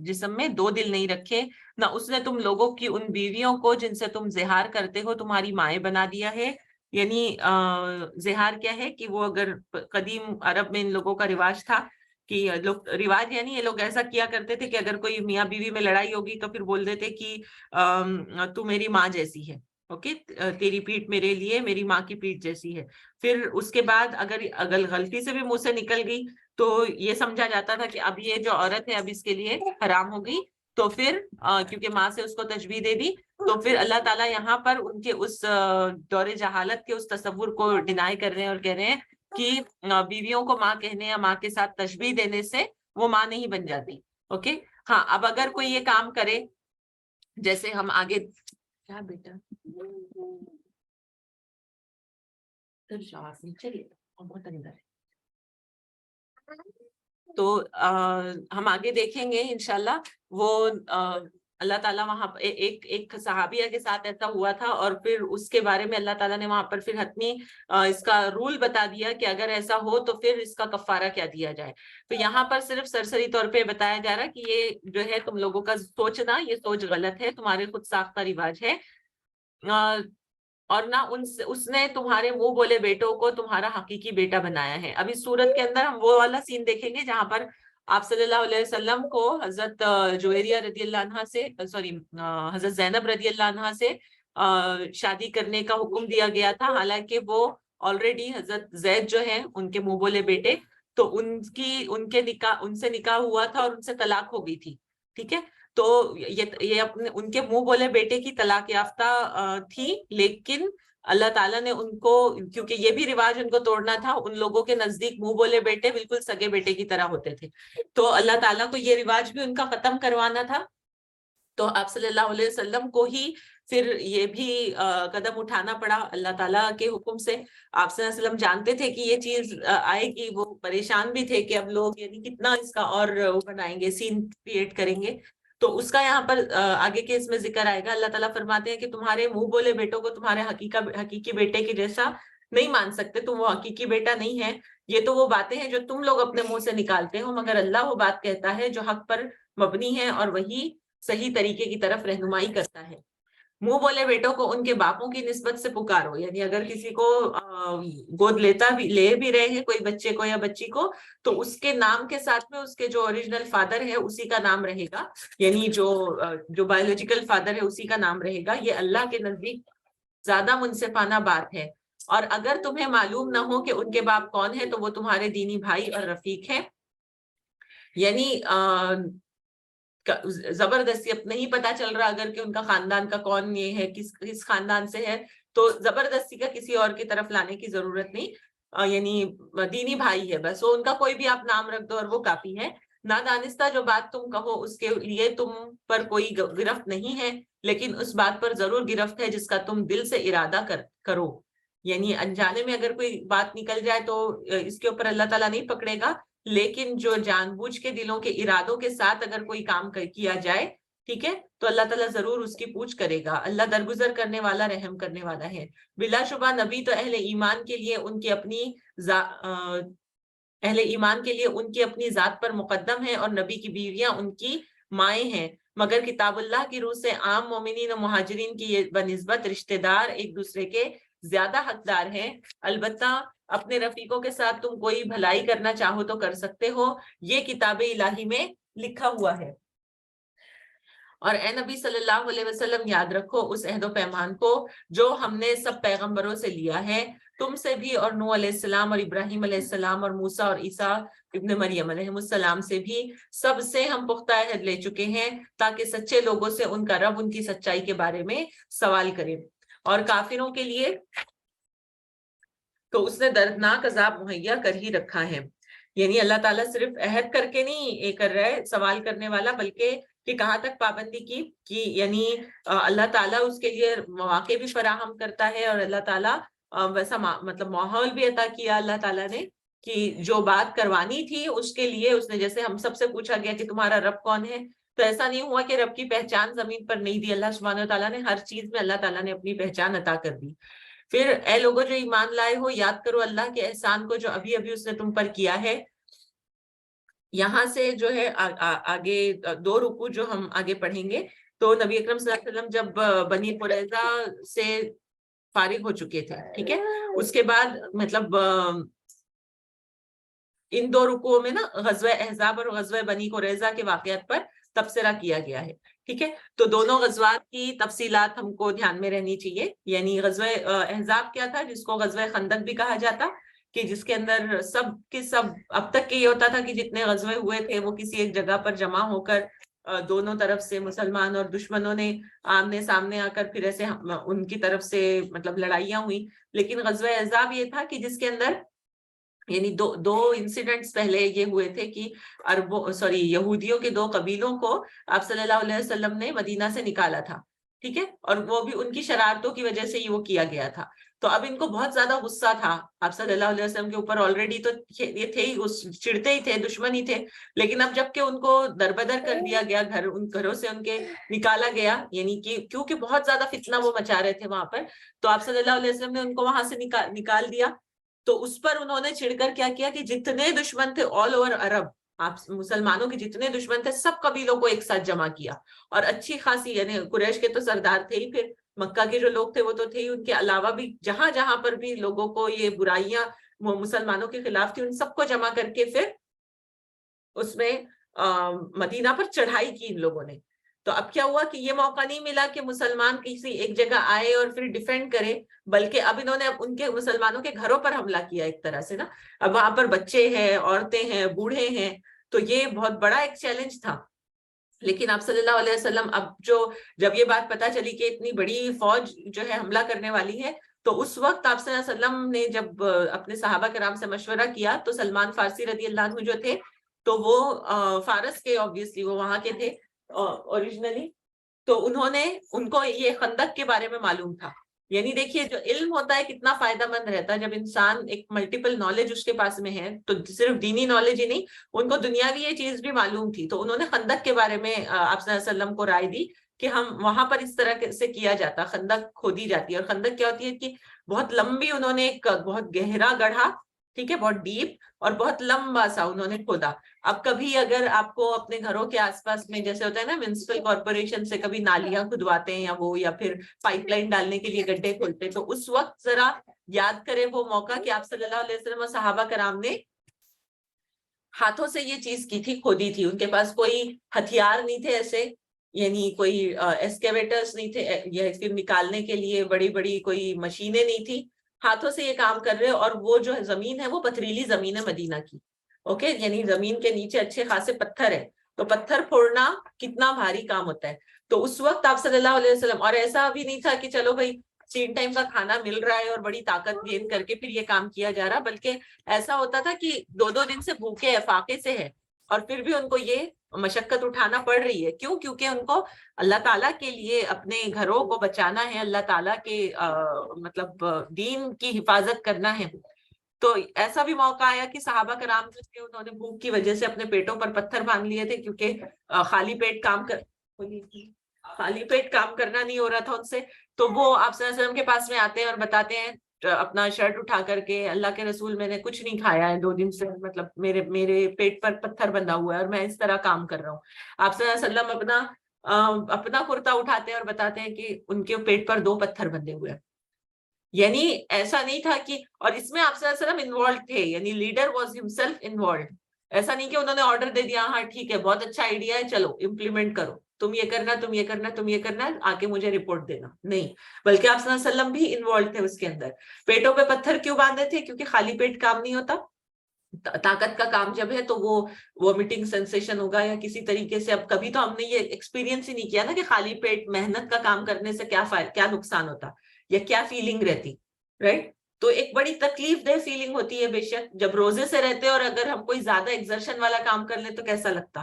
جسم میں دو دل نہیں رکھے. نہ اس نے تم لوگوں کی ان بیویوں کو جن سے تم زہار کرتے ہو تمہاری مائیں بنا دیا ہے. یعنی زہار کیا ہے کہ وہ اگر قدیم عرب میں ان لوگوں کا رواج تھا کہ لوگ رواج یعنی یہ لوگ ایسا کیا کرتے تھے کہ اگر کوئی میاں بیوی میں لڑائی ہوگی تو پھر بول دیتے کہ تو میری ماں جیسی ہے. اوکے، تیری پیٹھ میرے لیے میری ماں کی پیٹھ جیسی ہے. پھر اس کے بعد اگر غلطی سے بھی منہ سے نکل گئی تو یہ سمجھا جاتا تھا کہ اب یہ جو عورت ہے اب اس کے لیے حرام ہو گئی. تو پھر کیونکہ ماں سے اس کو تشبیہ دے دی تو پھر اللہ تعالیٰ یہاں پر ان کے اس دور جہالت کے اس تصور کو ڈینائی کر رہے ہیں اور کہہ رہے ہیں کہ بیویوں کو ماں کہنے یا ماں کے ساتھ تشبیہ دینے سے وہ ماں نہیں بن جاتی. اوکے، ہاں اب اگر کوئی یہ کام کرے جیسے ہم آگے کیا بیٹا چلیے بہت اندر ہے تو ہم آگے دیکھیں گے انشاءاللہ. وہ اللہ تعالیٰ وہاں ایک صحابیہ کے ساتھ ایسا ہوا تھا اور پھر اس کے بارے میں اللہ تعالیٰ نے وہاں پر پھر حتمی اس کا رول بتا دیا کہ اگر ایسا ہو تو پھر اس کا کفارہ کیا دیا جائے. تو یہاں پر صرف سرسری طور پہ بتایا جا رہا کہ یہ جو ہے تم لوگوں کا سوچنا یہ سوچ غلط ہے، تمہارے خود ساختہ رواج ہے. اور نہ اس نے تمہارے منہ بولے بیٹوں کو تمہارا حقیقی بیٹا بنایا ہے. اب اس صورت کے اندر ہم وہ والا سین دیکھیں گے جہاں پر آپ صلی اللہ علیہ وسلم کو حضرت جویریہ رضی اللہ عنہ سے حضرت زینب رضی اللہ عنہ سے شادی کرنے کا حکم دیا گیا تھا، حالانکہ وہ آلریڈی حضرت زید جو ہیں ان کے منہ بولے بیٹے، تو ان سے نکاح ہوا تھا اور ان سے طلاق ہو گئی تھی. ٹھیک ہے، تو یہ اپنے ان کے منہ بولے بیٹے کی طلاق یافتہ تھی، لیکن اللہ تعالیٰ نے ان کو، کیونکہ یہ بھی رواج ان کو توڑنا تھا، ان لوگوں کے نزدیک منہ بولے بیٹے بالکل سگے بیٹے کی طرح ہوتے تھے، تو اللہ تعالیٰ کو یہ رواج بھی ان کا ختم کروانا تھا. تو آپ صلی اللہ علیہ وسلم کو ہی پھر یہ بھی قدم اٹھانا پڑا اللہ تعالیٰ کے حکم سے. آپ صلی اللہ علیہ وسلم جانتے تھے کہ یہ چیز آئے گی، وہ پریشان بھی تھے کہ اب لوگ یعنی کتنا اس کا اور وہ بنائیں گے، سین کریٹ کریں گے. تو اس کا یہاں پر آگے کے اس میں ذکر آئے گا. اللہ تعالیٰ فرماتے ہیں کہ تمہارے منہ بولے بیٹوں کو تمہارے حقیقی بیٹے کے جیسا نہیں مان سکتے، تم وہ حقیقی بیٹا نہیں ہے. یہ تو وہ باتیں ہیں جو تم لوگ اپنے منہ سے نکالتے ہو، مگر اللہ وہ بات کہتا ہے جو حق پر مبنی ہے اور وہی صحیح طریقے کی طرف رہنمائی کرتا ہے. منہ بولے بیٹوں کو ان کے باپوں کی نسبت سے پکارو، یعنی اگر کسی کو گود لے بھی رہے ہیں کوئی بچے کو یا بچی کو، تو اس کے نام کے ساتھ میں اس کے جو اوریجنل فادر ہے اسی کا نام رہے گا، یعنی جو بایولوجیکل فادر ہے اسی کا نام رہے گا. یہ اللہ کے نزدیک زیادہ منصفانہ بات ہے. اور اگر تمہیں معلوم نہ ہو کہ ان کے باپ کون ہے تو وہ تمہارے دینی بھائی اور رفیق ہے. یعنی زبردستی اب نہیں پتا چل رہا اگر کہ ان کا خاندان کا کون یہ ہے، کس خاندان سے ہے، تو زبردستی کا کسی اور کی طرف لانے کی ضرورت نہیں. یعنی دینی بھائی ہے بس، وہ ان کا کوئی بھی آپ نام رکھ دو اور وہ کافی ہے. نادانستہ جو بات تم کہو اس کے لیے تم پر کوئی گرفت نہیں ہے، لیکن اس بات پر ضرور گرفت ہے جس کا تم دل سے ارادہ کرو. یعنی انجانے میں اگر کوئی بات نکل جائے تو اس کے اوپر اللہ تعالیٰ نہیں پکڑے گا، لیکن جو جان بوجھ کے دلوں کے ارادوں کے ساتھ اگر کوئی کام کیا جائے، ٹھیک ہے، تو اللہ تعالیٰ ضرور اس کی پوچھ کرے گا. اللہ درگزر کرنے والا، رحم کرنے والا ہے. بلا شبہ نبی تو اہل ایمان کے لیے ان کی اپنی اہل ایمان کے لیے ان کی اپنی ذات پر مقدم ہے، اور نبی کی بیویاں ان کی مائیں ہیں، مگر کتاب اللہ کی روح سے عام مومنین و مہاجرین کی یہ بنسبت رشتہ دار ایک دوسرے کے زیادہ حقدار ہیں. البتہ اپنے رفیقوں کے ساتھ تم کوئی بھلائی کرنا چاہو تو کر سکتے ہو، یہ کتاب الہی میں لکھا ہوا ہے. اور اے نبی صلی اللہ علیہ وسلم یاد رکھو اس عہد و پیمان کو جو ہم نے سب پیغمبروں سے لیا ہے، تم سے بھی، اور نوح علیہ السلام اور ابراہیم علیہ السلام اور موسیٰ اور عیسیٰ ابن مریم علیہ السلام سے بھی، سب سے ہم پختہ عہد لے چکے ہیں تاکہ سچے لوگوں سے ان کا رب ان کی سچائی کے بارے میں سوال کرے. اور کافروں کے لیے تو اس نے دردناک عذاب مہیا کر ہی رکھا ہے. یعنی اللہ تعالیٰ صرف عہد کر کے نہیں کر رہے سوال کرنے والا، بلکہ کہ کہاں تک پابندی کی یعنی اللہ تعالیٰ اس کے لیے مواقع بھی فراہم کرتا ہے، اور اللہ تعالیٰ ویسا مطلب ماحول بھی عطا کیا اللہ تعالیٰ نے کہ جو بات کروانی تھی اس کے لیے اس نے، جیسے ہم سب سے پوچھا گیا کہ تمہارا رب کون ہے، تو ایسا نہیں ہوا کہ رب کی پہچان زمین پر نہیں دی. اللہ سبحانہ وتعالیٰ نے ہر چیز میں اللہ تعالیٰ نے اپنی پہچان عطا کر دی. پھر اے لوگوں جو ایمان لائے ہو، یاد کرو اللہ کے احسان کو جو ابھی ابھی اس نے تم پر کیا ہے. یہاں سے جو ہے آگے 2 رکوع جو ہم آگے پڑھیں گے، تو نبی اکرم صلی اللہ علیہ وسلم جب بنی قریظہ سے فارغ ہو چکے تھے، ٹھیک ہے، اس کے بعد مطلب ان 2 رکوعوں میں نا غزوہ احزاب اور غزوہ بنی قریظہ کے واقعات پر تبصرہ کیا گیا ہے. ٹھیک ہے، تو دونوں غزوات کی تفصیلات ہم کو دھیان میں رہنی چاہیے. یعنی غزوہ احزاب کیا تھا، جس کو غزوہ خندق بھی کہا جاتا، کہ جس کے اندر سب کے سب اب تک کے یہ ہوتا تھا کہ جتنے غزوے ہوئے تھے وہ کسی ایک جگہ پر جمع ہو کر دونوں طرف سے مسلمان اور دشمنوں نے آمنے سامنے آ کر پھر ایسے ان کی طرف سے مطلب لڑائیاں ہوئی. لیکن غزوہ احزاب یہ تھا کہ جس کے اندر یعنی دو انسیڈنٹس پہلے یہ ہوئے تھے کہ یہودیوں کے 2 قبیلوں کو آپ صلی اللہ علیہ وسلم نے مدینہ سے نکالا تھا، ٹھیک ہے، اور وہ بھی ان کی شرارتوں کی وجہ سے ہی وہ کیا گیا تھا. تو اب ان کو بہت زیادہ غصہ تھا آپ صلی اللہ علیہ وسلم کے اوپر، آلریڈی تو یہ تھے ہی، چڑھتے ہی تھے، دشمن ہی تھے، لیکن اب جب کہ ان کو دربدر کر دیا گیا، ان گھروں سے ان کے نکالا گیا، یعنی کہ کیونکہ بہت زیادہ فتنہ وہ مچا رہے تھے وہاں پر، تو آپ صلی اللہ علیہ وسلم نے ان کو وہاں سے نکال دیا. تو اس پر انہوں نے چھڑ کر کیا کیا کہ جتنے دشمن تھے آل اوور عرب، آپ مسلمانوں کے جتنے دشمن تھے سب قبیلوں کو ایک ساتھ جمع کیا، اور اچھی خاصی یعنی قریش کے تو سردار تھے ہی، پھر مکہ کے جو لوگ تھے وہ تو تھے ہی، ان کے علاوہ بھی جہاں جہاں پر بھی لوگوں کو یہ برائیاں مسلمانوں کے خلاف تھی ان سب کو جمع کر کے پھر اس میں مدینہ پر چڑھائی کی ان لوگوں نے. تو اب کیا ہوا کہ یہ موقع نہیں ملا کہ مسلمان کسی ایک جگہ آئے اور پھر ڈیفینڈ کرے، بلکہ اب انہوں نے ان کے مسلمانوں کے گھروں پر حملہ کیا ایک طرح سے نا. اب وہاں پر بچے ہیں، عورتیں ہیں، بوڑھے ہیں، تو یہ بہت بڑا ایک چیلنج تھا. لیکن آپ صلی اللہ علیہ وسلم جب یہ بات پتا چلی کہ اتنی بڑی فوج جو ہے حملہ کرنے والی ہے، تو اس وقت آپ صلی اللہ علیہ وسلم نے جب اپنے صحابہ کرام سے مشورہ کیا، تو سلمان فارسی رضی اللہ عنہ جو تھے تو وہ فارس کے obviously وہ وہاں کے تھے اوریجنلی، تو ان کو یہ خندق کے بارے میں معلوم تھا. یعنی دیکھیے جو علم ہوتا ہے کتنا فائدہ مند رہتا ہے جب انسان ایک ملٹیپل نالج اس کے پاس میں ہے، تو صرف دینی نالج ہی نہیں، ان کو دنیاوی یہ چیز بھی معلوم تھی. تو انہوں نے خندق کے بارے میں آپ صلی اللہ علیہ وسلم کو رائے دی کہ ہم وہاں پر اس طرح سے کیا جاتا، خندق کھودی جاتی ہے. اور خندق کیا ہوتی ہے کہ بہت لمبی انہوں نے ایک بہت گہرا گڑھا، ٹھیک ہے، بہت ڈیپ اور بہت لمبا سا انہوں نے کھودا. اب کبھی اگر آپ کو اپنے گھروں کے آس پاس میں جیسے ہوتا ہے نا میونسپل کارپوریشن سے کبھی نالیاں کھدواتے ہیں یا پھر پائپ لائن ڈالنے کے لیے گڈھے کھولتے، تو اس وقت ذرا یاد کرے وہ موقع کہ آپ صلی اللہ علیہ وسلم اور صحابہ کرام نے ہاتھوں سے یہ چیز کی تھی، کھودی تھی. ان کے پاس کوئی ہتھیار نہیں تھے ایسے، یعنی کوئی ایکسکیویٹرز نہیں تھے یا پھر نکالنے کے لیے بڑی بڑی کوئی مشینیں نہیں تھی، ہاتھوں سے یہ کام کر رہے. اور وہ جو زمین ہے وہ پتھریلی زمین ہے مدینہ کی، اوکے، یعنی زمین کے نیچے اچھے خاصے پتھر ہے، تو پتھر پھوڑنا کتنا بھاری کام ہوتا ہے. تو اس وقت آپ صلی اللہ علیہ وسلم، اور ایسا بھی نہیں تھا کہ چلو بھائی 3 ٹائم کا کھانا مل رہا ہے اور بڑی طاقت گین کر کے پھر یہ کام کیا جا رہا، بلکہ ایسا ہوتا تھا کہ 2 دن سے بھوکے ہیں، فاقے سے ہے، اور پھر بھی ان کو یہ مشقت اٹھانا پڑ رہی ہے. کیوں؟ کیونکہ ان کو اللہ تعالیٰ کے لیے اپنے گھروں کو بچانا ہے, اللہ تعالیٰ کے مطلب دین کی حفاظت کرنا ہے. تو ایسا بھی موقع آیا کہ صحابہ کرام جو تھے انہوں نے بھوک کی وجہ سے اپنے پیٹوں پر پتھر باندھ لیے تھے, کیونکہ خالی پیٹ کام کرنا نہیں ہو رہا تھا ان سے. تو وہ آپ صلی اللہ علیہ وسلم کے پاس میں آتے ہیں اور بتاتے ہیں اپنا شرٹ اٹھا کر کے, اللہ کے رسول میں نے کچھ نہیں کھایا ہے 2 دن سے, مطلب میرے پیٹ پر پتھر بندھا ہوا ہے اور میں اس طرح کام کر رہا ہوں. آپ صلی اللہ علیہ وسلم اپنا کرتا اٹھاتے ہیں اور بتاتے ہیں کہ ان کے پیٹ پر 2 پتھر بندھے ہوئے ہیں. یعنی ایسا نہیں تھا کہ, اور اس میں آپ صلی اللہ علیہ وسلم انوالوڈ تھے, یعنی لیڈر واز ہمسیلف انوالوڈ. ایسا نہیں کہ انہوں نے آرڈر دے دیا, ہاں ٹھیک ہے بہت اچھا آئیڈیا ہے چلو امپلیمنٹ کرو, تم یہ کرنا تم یہ کرنا تم یہ کرنا, آ کے مجھے رپورٹ دینا. نہیں, بلکہ آپ صلی اللہ علیہ وسلم بھی انوالوڈ تھے اس کے اندر. پیٹوں پہ پتھر کیوں باندھے تھے؟ کیونکہ خالی پیٹ کام نہیں ہوتا. طاقت کا کام جب ہے تو وہ وومیٹنگ سینسیشن ہوگا یا کسی طریقے سے. اب کبھی تو ہم نے یہ ایکسپیرینس ہی نہیں کیا نا کہ خالی پیٹ محنت کا کام کرنے سے کیا نقصان ہوتا یا کیا فیلنگ رہتی, رائٹ؟ تو ایک بڑی تکلیف دہ فیلنگ ہوتی ہے بے شک, جب روزے سے رہتے اور اگر ہم کوئی زیادہ ایکزرشن والا کام کر لیں تو کیسا لگتا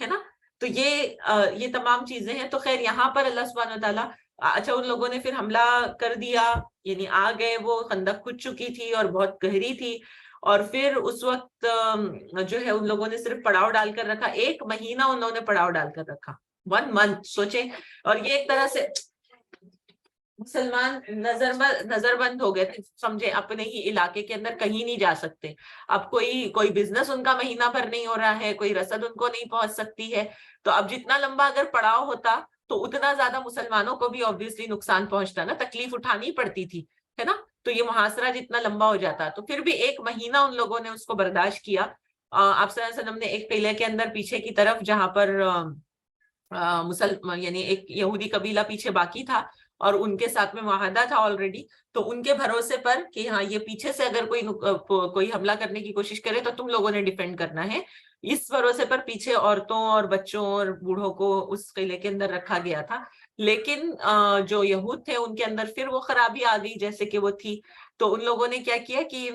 ہے نا. تو یہ تمام چیزیں ہیں. تو خیر یہاں پر اللہ سبحانہ و تعالیٰ, اچھا ان لوگوں نے پھر حملہ کر دیا, یعنی آ گئے, وہ خندق کھد چکی تھی اور بہت گہری تھی, اور پھر اس وقت جو ہے ان لوگوں نے صرف پڑاؤ ڈال کر رکھا. 1 مہینہ انہوں نے پڑاؤ ڈال کر رکھا, 1 month, سوچیں. اور یہ ایک طرح سے مسلمان نظر بند ہو گئے تھے, سمجھے, اپنے ہی علاقے کے اندر کہیں نہیں جا سکتے. اب کوئی بزنس ان کا مہینہ بھر نہیں ہو رہا ہے, کوئی رسد ان کو نہیں پہنچ سکتی ہے. تو اب جتنا لمبا اگر پڑاؤ ہوتا تو اتنا زیادہ مسلمانوں کو بھی obviously نقصان پہنچتا نا, تکلیف اٹھانی پڑتی تھی, ہے نا. تو یہ محاصرہ جتنا لمبا ہو جاتا, تو پھر بھی 1 مہینہ ان لوگوں نے اس کو برداشت کیا. آپ صلی اللہ علیہ وسلم نے ایک قلعے کے اندر پیچھے کی طرف, جہاں پر یعنی ایک یہودی قبیلہ پیچھے باقی تھا اور ان کے ساتھ میں معاہدہ تھا آلریڈی, تو ان کے بھروسے پر کہ ہاں یہ پیچھے سے اگر کوئی حملہ کرنے کی کوشش کرے تو تم لوگوں نے ڈیفینڈ کرنا ہے, اس بھروسے پر پیچھے عورتوں اور بچوں اور بوڑھوں کو اس قلعے کے اندر رکھا گیا تھا. لیکن جو یہود تھے ان کے اندر پھر وہ خرابی آ گئی جیسے کہ وہ تھی. تو ان لوگوں نے کیا کیا کہ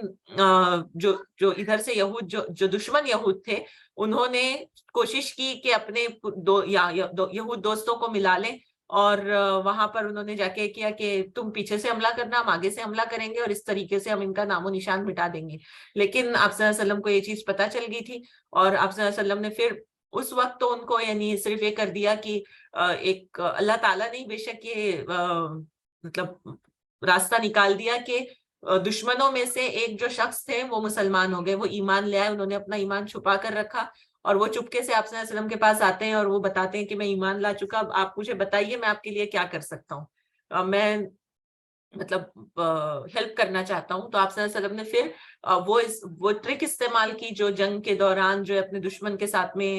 جو ادھر سے یہود جو دشمن یہود تھے انہوں نے کوشش کی کہ اپنے یہود دوستوں کو ملا لیں, اور وہاں پر انہوں نے جا کے کیا کہ تم پیچھے سے حملہ کرنا, ہم آگے سے حملہ کریں گے اور اس طریقے سے ہم ان کا نام و نشان مٹا دیں گے. لیکن آپ صلی اللہ علیہ وسلم کو یہ چیز پتہ چل گئی تھی, اور آپ صلی اللہ علیہ وسلم نے پھر اس وقت تو ان کو یعنی صرف یہ کر دیا کہ ایک اللہ تعالیٰ نے بے شک یہ مطلب راستہ نکال دیا کہ دشمنوں میں سے ایک جو شخص تھے وہ مسلمان ہو گئے, وہ ایمان لے آئے, انہوں نے اپنا ایمان چھپا کر رکھا, اور وہ چپکے سے آپ صلی اللہ علیہ وسلم کے پاس آتے ہیں اور وہ بتاتے ہیں کہ میں ایمان لا چکا, اب آپ مجھے بتائیے میں آپ کے لیے کیا کر سکتا ہوں, میں مطلب ہیلپ کرنا چاہتا ہوں. تو آپ صلی اللہ علیہ وسلم نے پھر وہ ٹرک استعمال کی جو جنگ کے دوران جو اپنے دشمن کے ساتھ میں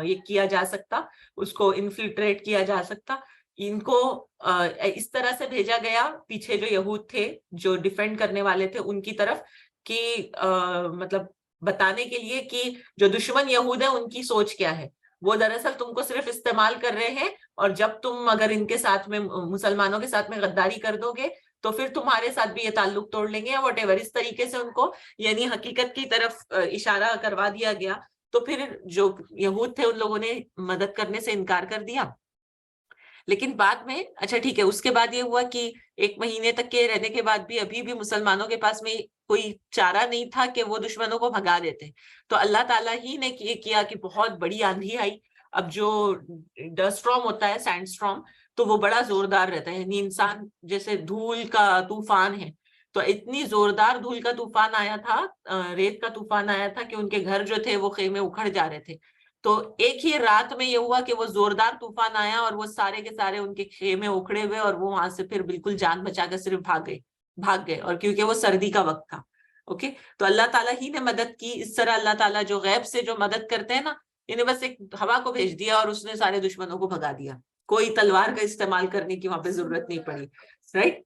یہ کیا جا سکتا, اس کو انفلٹریٹ کیا جا سکتا. ان کو اس طرح سے بھیجا گیا پیچھے جو یہود تھے جو ڈیفینڈ کرنے والے تھے ان کی طرف, کہ مطلب بتانے کے لیے کہ جو دشمن یہود ہیں ان کی سوچ کیا ہے. وہ دراصل تم کو صرف استعمال کر رہے ہیں, اور جب تم اگر ان کے ساتھ میں مسلمانوں کے ساتھ میں غداری کر دو گے تو پھر تمہارے ساتھ بھی یہ تعلق توڑ لیں گے, واٹ ایور, اس طریقے سے ان کو یعنی حقیقت کی طرف اشارہ کروا دیا گیا. تو پھر جو یہود تھے ان لوگوں نے مدد کرنے سے انکار کر دیا. لیکن بعد میں اچھا ٹھیک ہے, اس کے بعد یہ ہوا کہ 1 مہینے تک کے رہنے کے بعد بھی ابھی بھی مسلمانوں کے پاس میں کوئی چارہ نہیں تھا کہ وہ دشمنوں کو بھگا دیتے. تو اللہ تعالیٰ ہی نے یہ کیا کہ بہت بڑی آندھی آئی. اب جو ڈسٹ اسٹارم ہوتا ہے, سینڈ اسٹارم, تو وہ بڑا زوردار رہتا ہے, یعنی انسان جیسے دھول کا طوفان ہے. تو اتنی زوردار دھول کا طوفان آیا تھا, ریت کا طوفان آیا تھا کہ ان کے گھر جو تھے وہ خیمے اکھڑ جا رہے تھے. تو ایک ہی رات میں یہ ہوا کہ وہ زوردار طوفان آیا اور وہ سارے کے سارے ان کے خیمے اکھڑے ہوئے, اور وہ وہاں سے پھر بالکل جان بچا کر صرف بھاگ گئے, اور کیونکہ وہ سردی کا وقت تھا. اوکے, تو اللہ تعالیٰ ہی نے مدد کی. اس طرح اللہ تعالیٰ جو غیب سے جو مدد کرتے ہیں نا, انہیں بس ایک ہوا کو بھیج دیا اور اس نے سارے دشمنوں کو بھگا دیا. کوئی تلوار کا استعمال کرنے کی وہاں پہ ضرورت نہیں پڑی, رائٹ.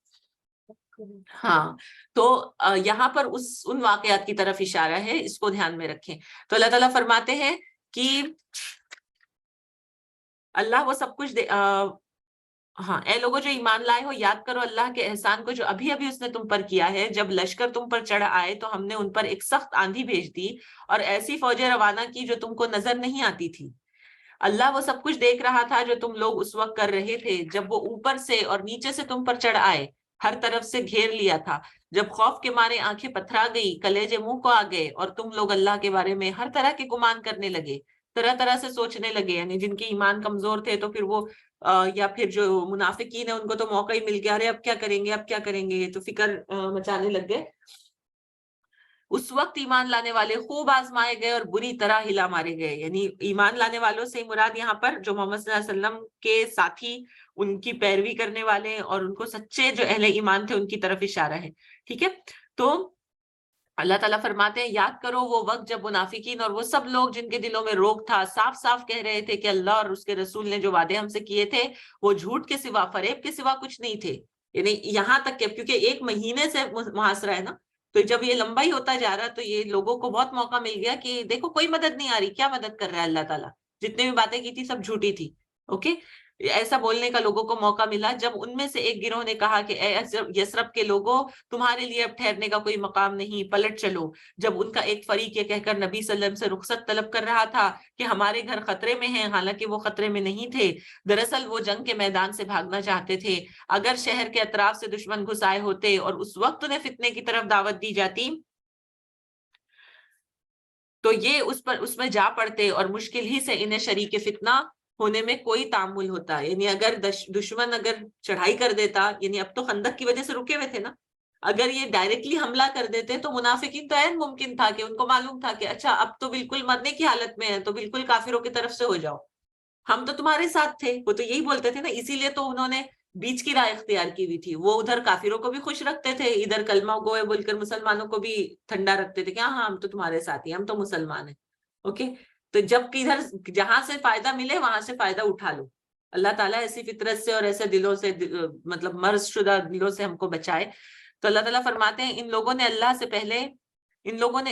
ہاں, تو یہاں پر ان واقعات کی طرف اشارہ ہے, اس کو دھیان میں رکھیں. تو اللہ تعالیٰ فرماتے ہیں کہ اللہ وہ سب کچھ ہاں, اے لوگوں جو ایمان لائے ہو, یاد کرو اللہ کے احسان کو جو ابھی ابھی اس نے تم پر کیا ہے. جب لشکر تم پر چڑھ آئے تو ہم نے ان پر ایک سخت آندھی بھیج دی اور ایسی فوجیں روانہ کی جو تم کو نظر نہیں آتی تھی. اللہ وہ سب کچھ دیکھ رہا تھا جو تم لوگ اس وقت کر رہے تھے جب وہ اوپر سے اور نیچے سے تم پر چڑھ آئے، ہر طرف سے گھیر لیا تھا، جب خوف کے مارے آنکھیں پتھرا گئی، کلیجے منہ کو آ گئے، اور تم لوگ اللہ کے بارے میں ہر طرح کے گمان کرنے لگے، طرح طرح سے سوچنے لگے. یعنی جن کے ایمان کمزور تھے تو پھر وہ یا پھر جو منافقین ہیں ان کو تو موقع ہی مل گیا، ارے اب کیا کریں گے، اب کیا کریں گے، تو فکر مچانے لگ گئے. اس وقت ایمان لانے والے خوب آزمائے گئے اور بری طرح ہلا مارے گئے. یعنی ایمان لانے والوں سے مراد یہاں پر جو محمد صلی اللہ علیہ وسلم کے ساتھی، ان کی پیروی کرنے والے اور ان کو سچے جو اہل ایمان تھے ان کی طرف اشارہ ہے. ٹھیک ہے، تو اللہ تعالیٰ فرماتے ہیں یاد کرو وہ وقت جب منافقین اور وہ سب لوگ جن کے دلوں میں روگ تھا صاف صاف کہہ رہے تھے کہ اللہ اور اس کے رسول نے جو وعدے ہم سے کیے تھے وہ جھوٹ کے سوا، فریب کے سوا کچھ نہیں تھے. یعنی یہاں تک کہ کیونکہ 1 مہینے سے محاصرہ ہے نا، تو جب یہ لمبا ہی ہوتا جا رہا تو یہ لوگوں کو بہت موقع مل گیا کہ دیکھو کوئی مدد نہیں آ رہی، کیا مدد کر رہا ہے اللہ تعالیٰ، جتنے بھی باتیں کی تھی سب جھوٹی تھی. اوکے، ایسا بولنے کا لوگوں کو موقع ملا. جب ان میں سے ایک گروہ نے کہا کہ اے یثرب کے لوگوں، تمہارے لیے اب ٹھہرنے کا کوئی مقام نہیں، پلٹ چلو. جب ان کا ایک فریق یہ کہہ کر نبی صلی اللہ علیہ وسلم سے رخصت طلب کر رہا تھا کہ ہمارے گھر خطرے میں ہیں، حالانکہ وہ خطرے میں نہیں تھے، دراصل وہ جنگ کے میدان سے بھاگنا چاہتے تھے. اگر شہر کے اطراف سے دشمن گھس آئے ہوتے اور اس وقت انہیں فتنے کی طرف دعوت دی جاتی تو یہ اس میں جا پڑتے اور مشکل ہی سے انہیں شریک فتنہ ہونے میں کوئی تعامل ہوتا. یعنی اگر دشمن اگر چڑھائی کر دیتا، یعنی اب تو خندق کی وجہ سے رکے ہوئے تھے نا، اگر یہ ڈائریکٹلی حملہ کر دیتے تو منافقین تو عین ممکن تھا کہ ان کو معلوم تھا کہ اچھا اب تو بالکل مرنے کی حالت میں ہے تو بالکل کافروں کی طرف سے ہو جاؤ، ہم تو تمہارے ساتھ تھے. وہ تو یہی بولتے تھے نا، اسی لیے تو انہوں نے بیچ کی رائے اختیار کی ہوئی تھی. وہ ادھر کافروں کو بھی خوش رکھتے تھے، ادھر کلمہ گوئے بول کر مسلمانوں کو بھی ٹھنڈا رکھتے تھے کہ ہاں ہم تو تمہارے ساتھ ہی، ہم تو مسلمان ہیں. اوکے، تو جب کہ ادھر جہاں سے فائدہ ملے وہاں سے فائدہ اٹھا لو. اللہ تعالیٰ ایسی فطرت سے اور ایسے دلوں سے، مطلب مرض شدہ دلوں سے ہم کو بچائے. تو اللہ تعالیٰ فرماتے ہیں ان لوگوں نے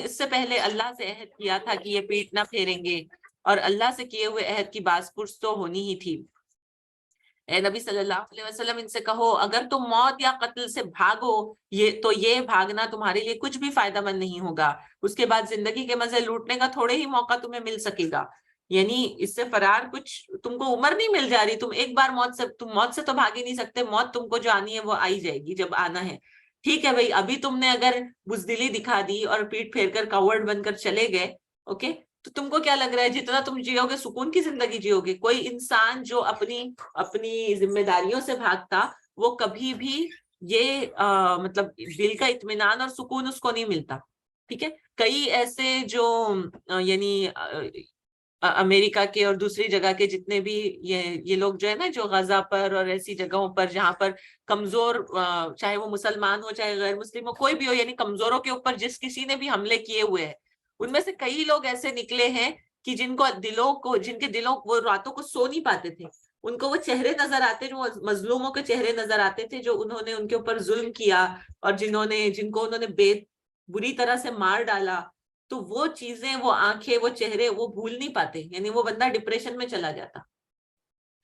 اس سے پہلے اللہ سے عہد کیا تھا کہ یہ پیٹ نہ پھیریں گے، اور اللہ سے کیے ہوئے عہد کی باز پرس تو ہونی ہی تھی. اے نبی صلی اللہ علیہ وسلم ان سے کہو اگر تم موت یا قتل سے بھاگو تو یہ بھاگنا تمہارے لیے کچھ بھی فائدہ مند نہیں ہوگا، اس کے بعد زندگی کے مزے لوٹنے کا تھوڑے ہی موقع تمہیں مل سکے گا. یعنی اس سے فرار کچھ تم کو عمر نہیں مل جا رہی، تم ایک بار موت سے تو بھاگ ہی نہیں سکتے، موت تم کو جو آنی ہے وہ آئی جائے گی جب آنا ہے. ٹھیک ہے بھائی، ابھی تم نے اگر بزدلی دکھا دی اور پیٹ پھیر کر کاورڈ بن کر چلے گئے، اوکے، تو تم کو کیا لگ رہا ہے جتنا تم جیو گے سکون کی زندگی جیو گے؟ کوئی انسان جو اپنی ذمہ داریوں سے بھاگتا وہ کبھی بھی یہ مطلب دل کا اطمینان اور سکون اس کو نہیں ملتا. ٹھیک ہے، کئی ایسے جو یعنی امریکہ کے اور دوسری جگہ کے جتنے بھی یہ لوگ جو ہے نا، جو غزہ پر اور ایسی جگہوں پر جہاں پر کمزور، چاہے وہ مسلمان ہو چاہے غیر مسلم ہو، کوئی بھی ہو، یعنی کمزوروں کے اوپر جس کسی نے بھی حملے کیے ہوئے ہیں، ان میں سے کئی لوگ ایسے نکلے ہیں کہ جن کے دلوں وہ راتوں کو سو نہیں پاتے تھے، ان کو وہ چہرے نظر آتے جو مظلوموں کے چہرے نظر آتے تھے، جو انہوں نے ان کے اوپر ظلم کیا اور جن کو انہوں نے بری طرح سے مار ڈالا. تو وہ چیزیں، وہ آنکھیں، وہ چہرے وہ بھول نہیں پاتے. یعنی وہ بندہ ڈپریشن میں چلا جاتا.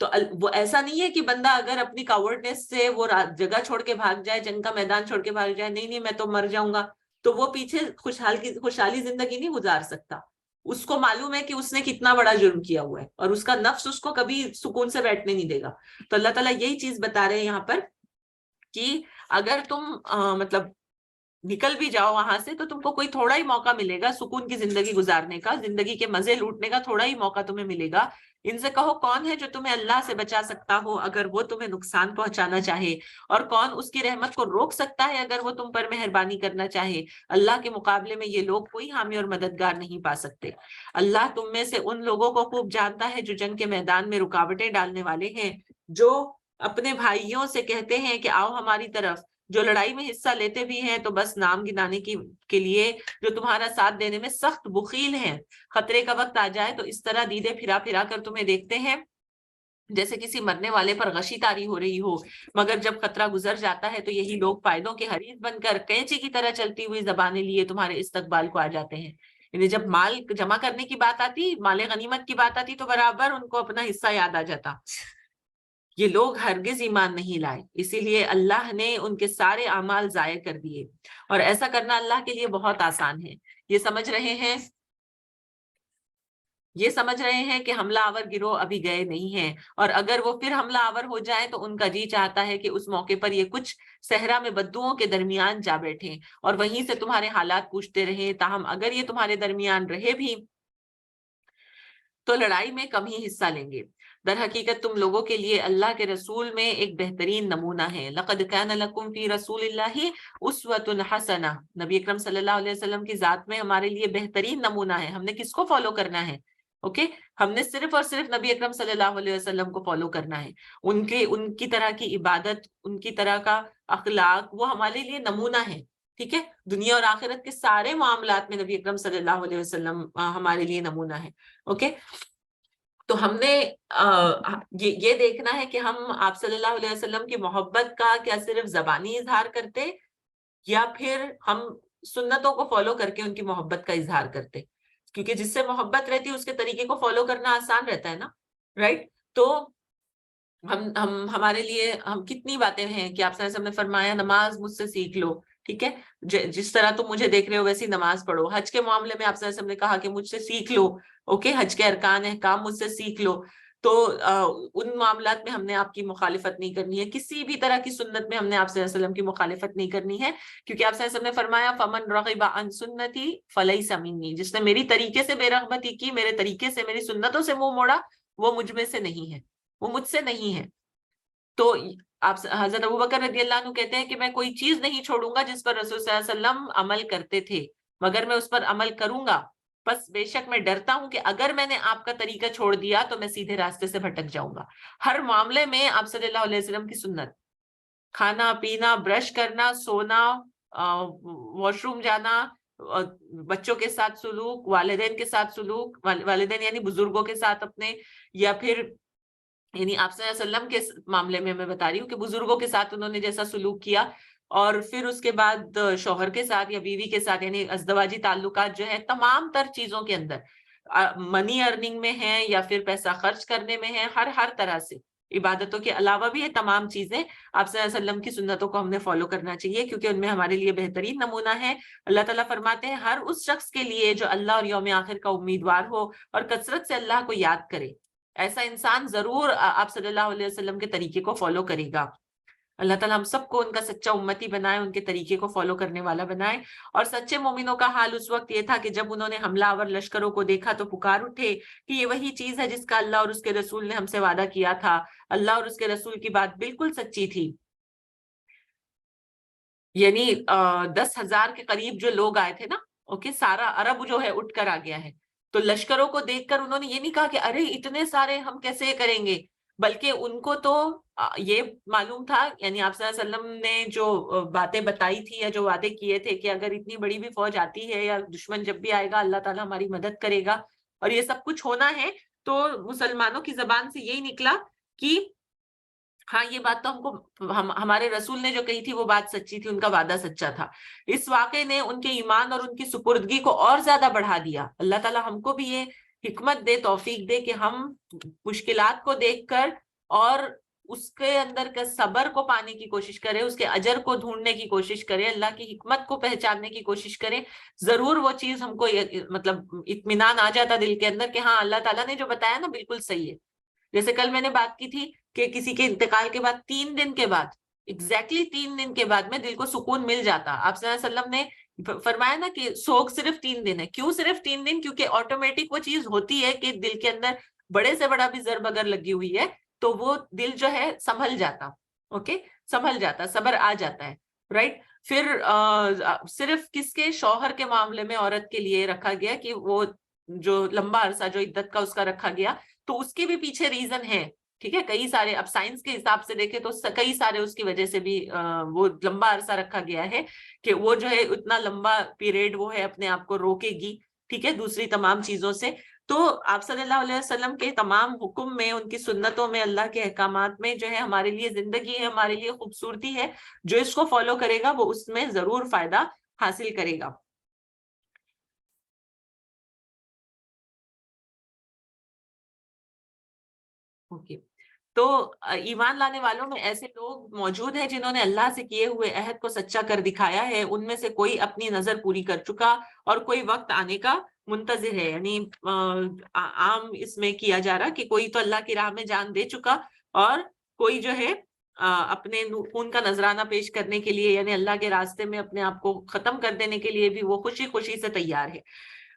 تو وہ ایسا نہیں ہے کہ بندہ اگر اپنی کاورڈنس سے وہ جگہ چھوڑ کے بھاگ جائے، جنگ کا میدان چھوڑ کے بھاگ جائے، نہیں میں تو مر جاؤں گا، تو وہ پیچھے خوشحالی زندگی نہیں گزار سکتا. اس کو معلوم ہے کہ اس نے کتنا بڑا جرم کیا ہوا ہے اور اس کا نفس اس کو کبھی سکون سے بیٹھنے نہیں دے گا. تو اللہ تعالیٰ یہی چیز بتا رہے ہیں یہاں پر کہ اگر تم مطلب نکل بھی جاؤ وہاں سے تو تم کو کوئی تھوڑا ہی موقع ملے گا سکون کی زندگی گزارنے کا، زندگی کے مزے لوٹنے کا تھوڑا ہی موقع تمہیں ملے گا. ان سے کہو کون ہے جو تمہیں اللہ سے بچا سکتا ہو اگر وہ تمہیں نقصان پہنچانا چاہے، اور کون اس کی رحمت کو روک سکتا ہے اگر وہ تم پر مہربانی کرنا چاہے. اللہ کے مقابلے میں یہ لوگ کوئی حامی اور مددگار نہیں پا سکتے. اللہ تم میں سے ان لوگوں کو خوب جانتا ہے جو جنگ کے میدان میں رکاوٹیں ڈالنے والے ہیں، جو اپنے بھائیوں سے کہتے ہیں کہ آؤ ہماری طرف، جو لڑائی میں حصہ لیتے بھی ہیں تو بس نام گنانے کے لیے، جو تمہارا ساتھ دینے میں سخت بخیل ہیں. خطرے کا وقت آ جائے تو اس طرح دیدے پھرا پھرا کر تمہیں دیکھتے ہیں جیسے کسی مرنے والے پر غشی طاری ہو رہی ہو، مگر جب خطرہ گزر جاتا ہے تو یہی لوگ فائدوں کے حریص بن کر کینچی کی طرح چلتی ہوئی زبانیں لیے تمہارے استقبال کو آ جاتے ہیں. یعنی جب مال جمع کرنے کی بات آتی، مال غنیمت کی بات آتی، تو برابر ان کو اپنا حصہ یاد آ جاتا. یہ لوگ ہرگز ایمان نہیں لائے، اسی لیے اللہ نے ان کے سارے اعمال ضائع کر دیے، اور ایسا کرنا اللہ کے لیے بہت آسان ہے. یہ سمجھ رہے ہیں یہ سمجھ رہے ہیں کہ حملہ آور گروہ ابھی گئے نہیں ہیں، اور اگر وہ پھر حملہ آور ہو جائیں تو ان کا جی چاہتا ہے کہ اس موقع پر یہ کچھ صحرا میں بدوؤں کے درمیان جا بیٹھیں اور وہیں سے تمہارے حالات پوچھتے رہیں، تاہم اگر یہ تمہارے درمیان رہے بھی تو لڑائی میں کم ہی حصہ لیں گے۔ در حقیقت تم لوگوں کے لیے اللہ کے رسول میں ایک بہترین نمونہ ہے۔ لَقَدْ كَانَ لَكُمْ فِي رَسُولِ اللَّهِ أُسْوَةٌ حَسَنَةٌ، نبی اکرم صلی اللہ علیہ وسلم کی ذات میں ہمارے لیے بہترین نمونہ ہے۔ ہم نے کس کو فالو کرنا ہے؟ اوکے، ہم نے صرف اور صرف نبی اکرم صلی اللہ علیہ وسلم کو فالو کرنا ہے۔ ان کی طرح کی عبادت، ان کی طرح کا اخلاق، وہ ہمارے لیے نمونہ ہے۔ ٹھیک ہے، دنیا اور آخرت کے سارے معاملات میں نبی اکرم صلی اللہ علیہ وسلم ہمارے لیے نمونہ ہے۔ اوکے، تو ہم نے یہ دیکھنا ہے کہ ہم آپ صلی اللہ علیہ وسلم کی محبت کا کیا صرف زبانی اظہار کرتے، یا پھر ہم سنتوں کو فالو کر کے ان کی محبت کا اظہار کرتے، کیونکہ جس سے محبت رہتی ہے اس کے طریقے کو فالو کرنا آسان رہتا ہے نا، رائٹ؟ تو ہمارے لیے ہم کتنی باتیں ہیں کہ آپ صلی اللہ علیہ وسلم نے فرمایا نماز مجھ سے سیکھ لو، ٹھیک ہے، جس طرح تم مجھے دیکھ رہے ہو ویسی نماز پڑھو۔ حج کے معاملے میں آپ صلی اللہ علیہ وسلم نے کہا کہ مجھ سے سیکھ لو، اوکے، حج کے ارکان احکام مجھ سے سیکھ لو۔ تو ان معاملات میں ہم نے آپ کی مخالفت نہیں کرنی ہے، کسی بھی طرح کی سنت میں ہم نے آپ صلی اللہ علیہ وسلم کی مخالفت نہیں کرنی ہے، کیونکہ آپ صلی اللہ علیہ وسلم نے فرمایا فَمَن رَغِبَ عَن سُنَّتِي فَلَيْسَ مِنِّي، جس نے میری طریقے سے بے رغبتی کی، میرے طریقے سے، میری سنتوں سے منہ موڑا، وہ مجھ میں سے نہیں ہے، وہ مجھ سے نہیں ہے۔ تو آپ حضرت ابوبکر رضی اللہ عنہ کہتے ہیں کہ میں کوئی چیز نہیں چھوڑوں گا جس پر رسول صلی اللہ علیہ وسلم عمل کرتے تھے، مگر میں اس پر عمل کروں گا، بس بے شک میں ڈرتا ہوں کہ اگر میں نے آپ کا طریقہ چھوڑ دیا تو میں سیدھے راستے سے بھٹک جاؤں گا۔ ہر معاملے میں آپ صلی اللہ علیہ وسلم کی سنت، کھانا پینا، برش کرنا، سونا، واش روم جانا، بچوں کے ساتھ سلوک، والدین کے ساتھ سلوک، والدین یعنی بزرگوں کے ساتھ اپنے، یا پھر یعنی آپ صلی اللہ علیہ وسلم کے معاملے میں بتا رہی ہوں کہ بزرگوں کے ساتھ انہوں نے جیسا سلوک کیا، اور پھر اس کے بعد شوہر کے ساتھ یا بیوی کے ساتھ، یعنی ازدواجی تعلقات جو ہے تمام تر چیزوں کے اندر، منی ارننگ میں ہے یا پھر پیسہ خرچ کرنے میں ہے، ہر طرح سے عبادتوں کے علاوہ بھی یہ تمام چیزیں آپ صلی اللہ علیہ وسلم کی سنتوں کو ہم نے فالو کرنا چاہیے، کیونکہ ان میں ہمارے لیے بہترین نمونہ ہے۔ اللہ تعالیٰ فرماتے ہیں ہر اس شخص کے لیے جو اللہ اور یوم آخر کا امیدوار ہو اور کثرت سے اللہ کو یاد کرے، ایسا انسان ضرور آپ صلی اللہ علیہ وسلم کے طریقے کو فالو کرے گا۔ اللہ تعالیٰ ہم سب کو ان کا سچا امتی بنائے، ان کے طریقے کو فالو کرنے والا بنائے۔ اور سچے مومنوں کا حال اس وقت یہ تھا کہ جب انہوں نے حملہ آور لشکروں کو دیکھا تو پکار اٹھے کہ یہ وہی چیز ہے جس کا اللہ اور اس کے رسول نے ہم سے وعدہ کیا تھا۔ اللہ اور اس کے رسول کی بات بالکل سچی تھی، یعنی 10,000 کے قریب جو لوگ آئے تھے نا، اوکے، سارا عرب جو ہے اٹھ کر آ گیا ہے۔ تو لشکروں کو دیکھ کر انہوں نے یہ نہیں کہا کہ ارے اتنے سارے ہم کیسے کریں گے، بلکہ ان کو تو یہ معلوم تھا، یعنی آپ صلی اللہ علیہ وسلم نے جو باتیں بتائی تھی یا جو وعدے کیے تھے کہ اگر اتنی بڑی بھی فوج آتی ہے یا دشمن جب بھی آئے گا اللہ تعالیٰ ہماری مدد کرے گا اور یہ سب کچھ ہونا ہے، تو مسلمانوں کی زبان سے یہی نکلا کہ ہاں یہ بات تو ہمارے رسول نے جو کہی تھی وہ بات سچی تھی، ان کا وعدہ سچا تھا۔ اس واقعے نے ان کے ایمان اور ان کی سپردگی کو اور زیادہ بڑھا دیا۔ اللہ تعالیٰ ہم کو بھی یہ حکمت دے، توفیق دے کہ ہم مشکلات کو دیکھ کر اور اس کے اندر کا صبر کو پانے کی کوشش کریں، اس کے اجر کو ڈھونڈنے کی کوشش کریں، اللہ کی حکمت کو پہچاننے کی کوشش کریں۔ ضرور وہ چیز ہم کو مطلب اطمینان آ جاتا دل کے اندر کہ ہاں اللہ تعالیٰ نے جو بتایا نا بالکل صحیح ہے۔ جیسے کل میں نے بات کی تھی کہ کسی کے انتقال کے بعد 3 دن کے بعد، ایگزیکٹلی 3 دن کے بعد میں دل کو سکون مل جاتا۔ آپ صلی اللہ علیہ وسلم نے فرمایا نا کہ سوگ صرف 3 دن ہے۔ کیوں صرف 3 دن؟ کیونکہ آٹومیٹک وہ چیز ہوتی ہے کہ دل کے اندر بڑے سے بڑا بھی ضرب اگر لگی ہوئی ہے تو وہ دل جو ہے سنبھل جاتا، اوکے، سنبھل جاتا، صبر آ جاتا ہے، رائٹ؟ پھر صرف کس کے شوہر کے معاملے میں عورت کے لیے رکھا گیا کہ وہ جو لمبا عرصہ جو عدت کا اس کا رکھا گیا، تو اس کے بھی پیچھے ریزن ہے، ٹھیک ہے، کئی سارے، اب سائنس کے حساب سے دیکھیں تو کئی سارے اس کی وجہ سے بھی وہ لمبا عرصہ رکھا گیا ہے کہ وہ جو ہے اتنا لمبا پیریڈ وہ ہے اپنے آپ کو روکے گی، ٹھیک ہے، دوسری تمام چیزوں سے۔ تو آپ صلی اللہ علیہ وسلم کے تمام حکم میں، ان کی سنتوں میں، اللہ کے احکامات میں جو ہے ہمارے لیے زندگی ہے، ہمارے لیے خوبصورتی ہے۔ جو اس کو فالو کرے گا وہ اس میں ضرور فائدہ حاصل کرے گا۔ اوکے، تو ایمان لانے والوں میں ایسے لوگ موجود ہیں جنہوں نے اللہ سے کیے ہوئے عہد کو سچا کر دکھایا ہے. ان میں سے کوئی اپنی نظر پوری کر چکا اور کوئی وقت آنے کا منتظر ہے. یعنی عام اس میں کیا جا رہا کہ کوئی تو اللہ کی راہ میں جان دے چکا اور کوئی جو ہے اپنے خون کا نذرانہ پیش کرنے کے لیے یعنی اللہ کے راستے میں اپنے آپ کو ختم کر دینے کے لیے بھی وہ خوشی خوشی سے تیار ہے.